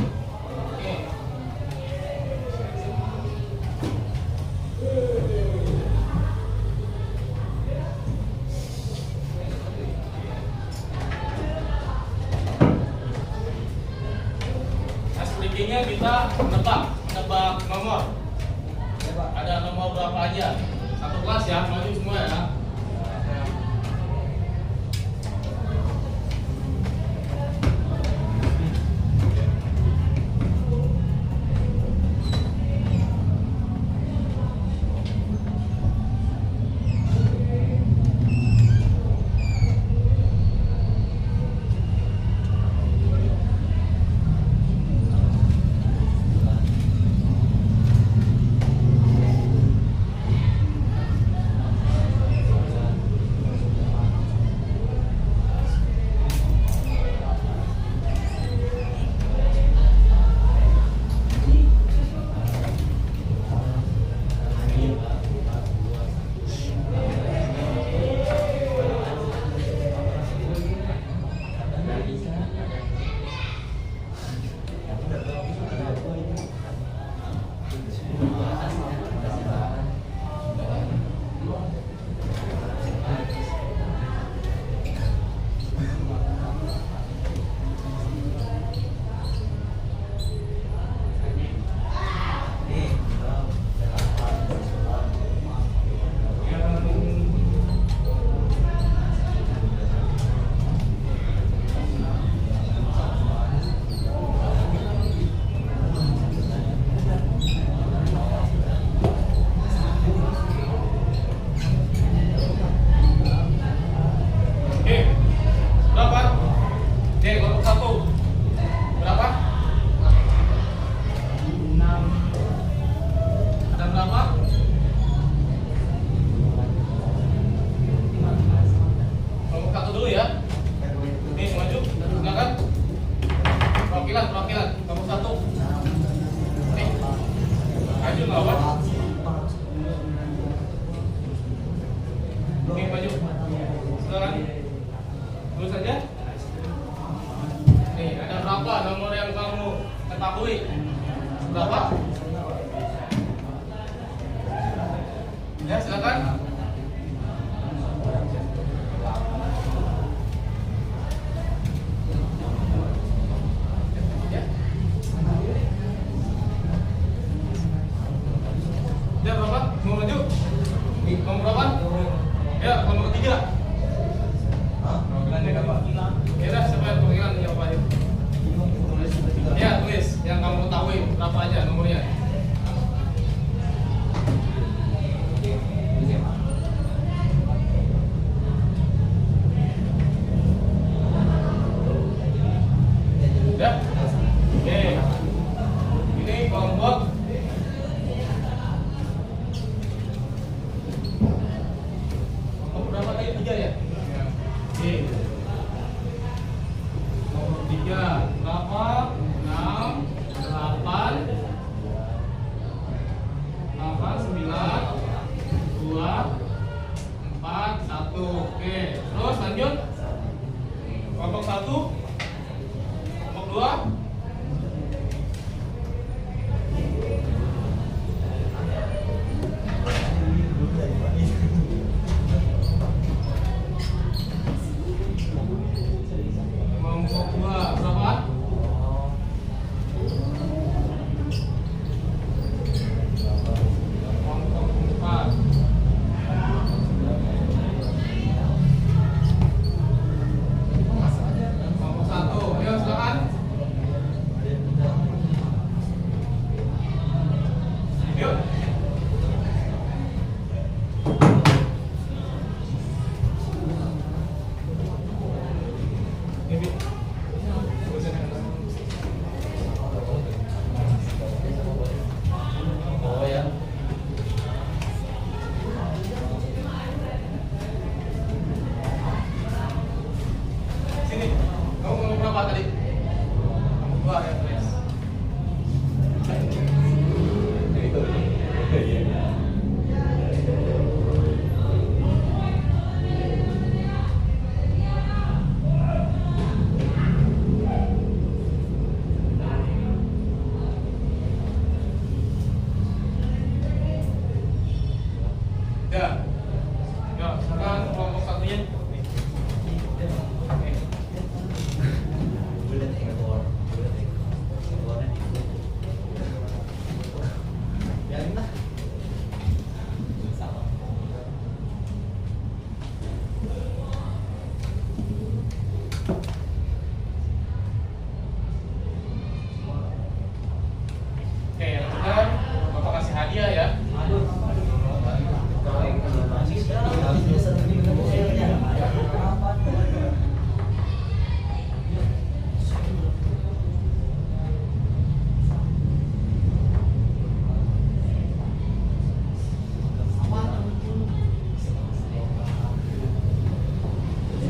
Oke. Briefingnya kita nebak nomor. Ada nomor berapa aja? Satu kelas ya, maju semua ya. Nomor berapa? Ya, nomor ketiga. Ya. Ya, sekarang kelompok satunya. Oke. Oke, yang ketiga, Bapak kasih hadiah ya.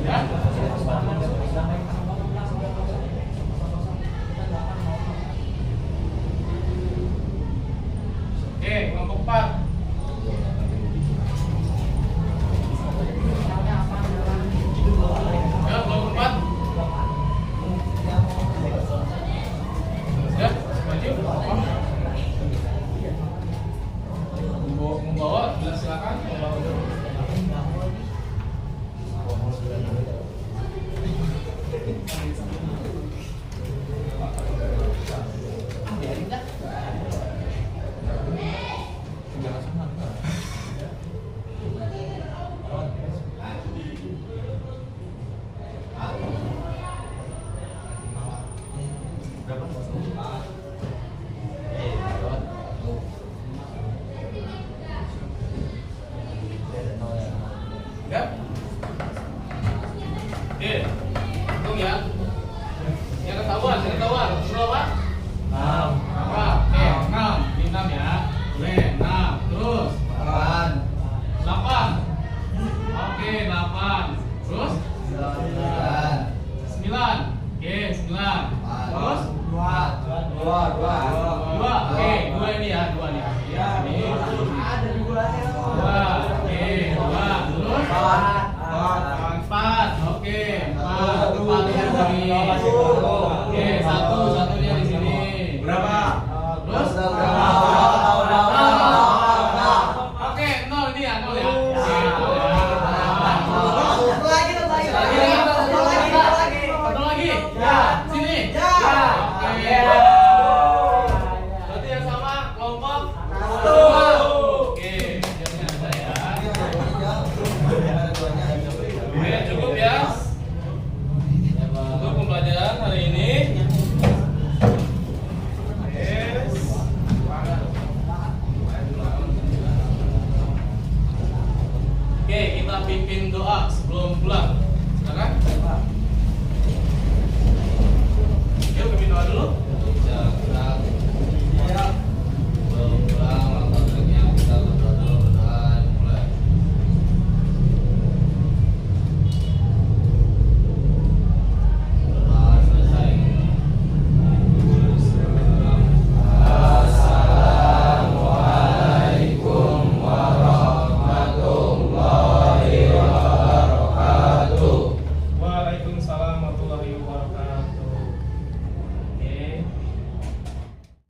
Ya. Oke, kelompok 4. Ya, kelompok 4. Ya, maju. Membawa, silakan. Ya. Oke, hitung ya. Yang ketahuan. Berapa? 6. Oke, 6. Ini 6 ya. Oke, 6. Terus 8. Oke, 8. Terus 9. Oke, 9. Terus 2. Oke, 2 ini ya, 2 nih. Ya, ini. 2. Oke, 2. Terus 4. Oke, 4. 4 yang dari. Oke, 1 nya di sini. Berapa? Terus berapa? Oke, 0 ini ya, 0 ya. Satu lagi. Ya, sini. Ya. Oke. Berarti yang sama kelompok 1. Oke, jamnya ada ya. Oke, cukup ya. Untuk pembelajaran hari ini. Oke, kita pimpin doa sebelum pulang. Silakan. Yuk pimpin doa dulu. Waalaikumsalam warahmatullahi wabarakatuh.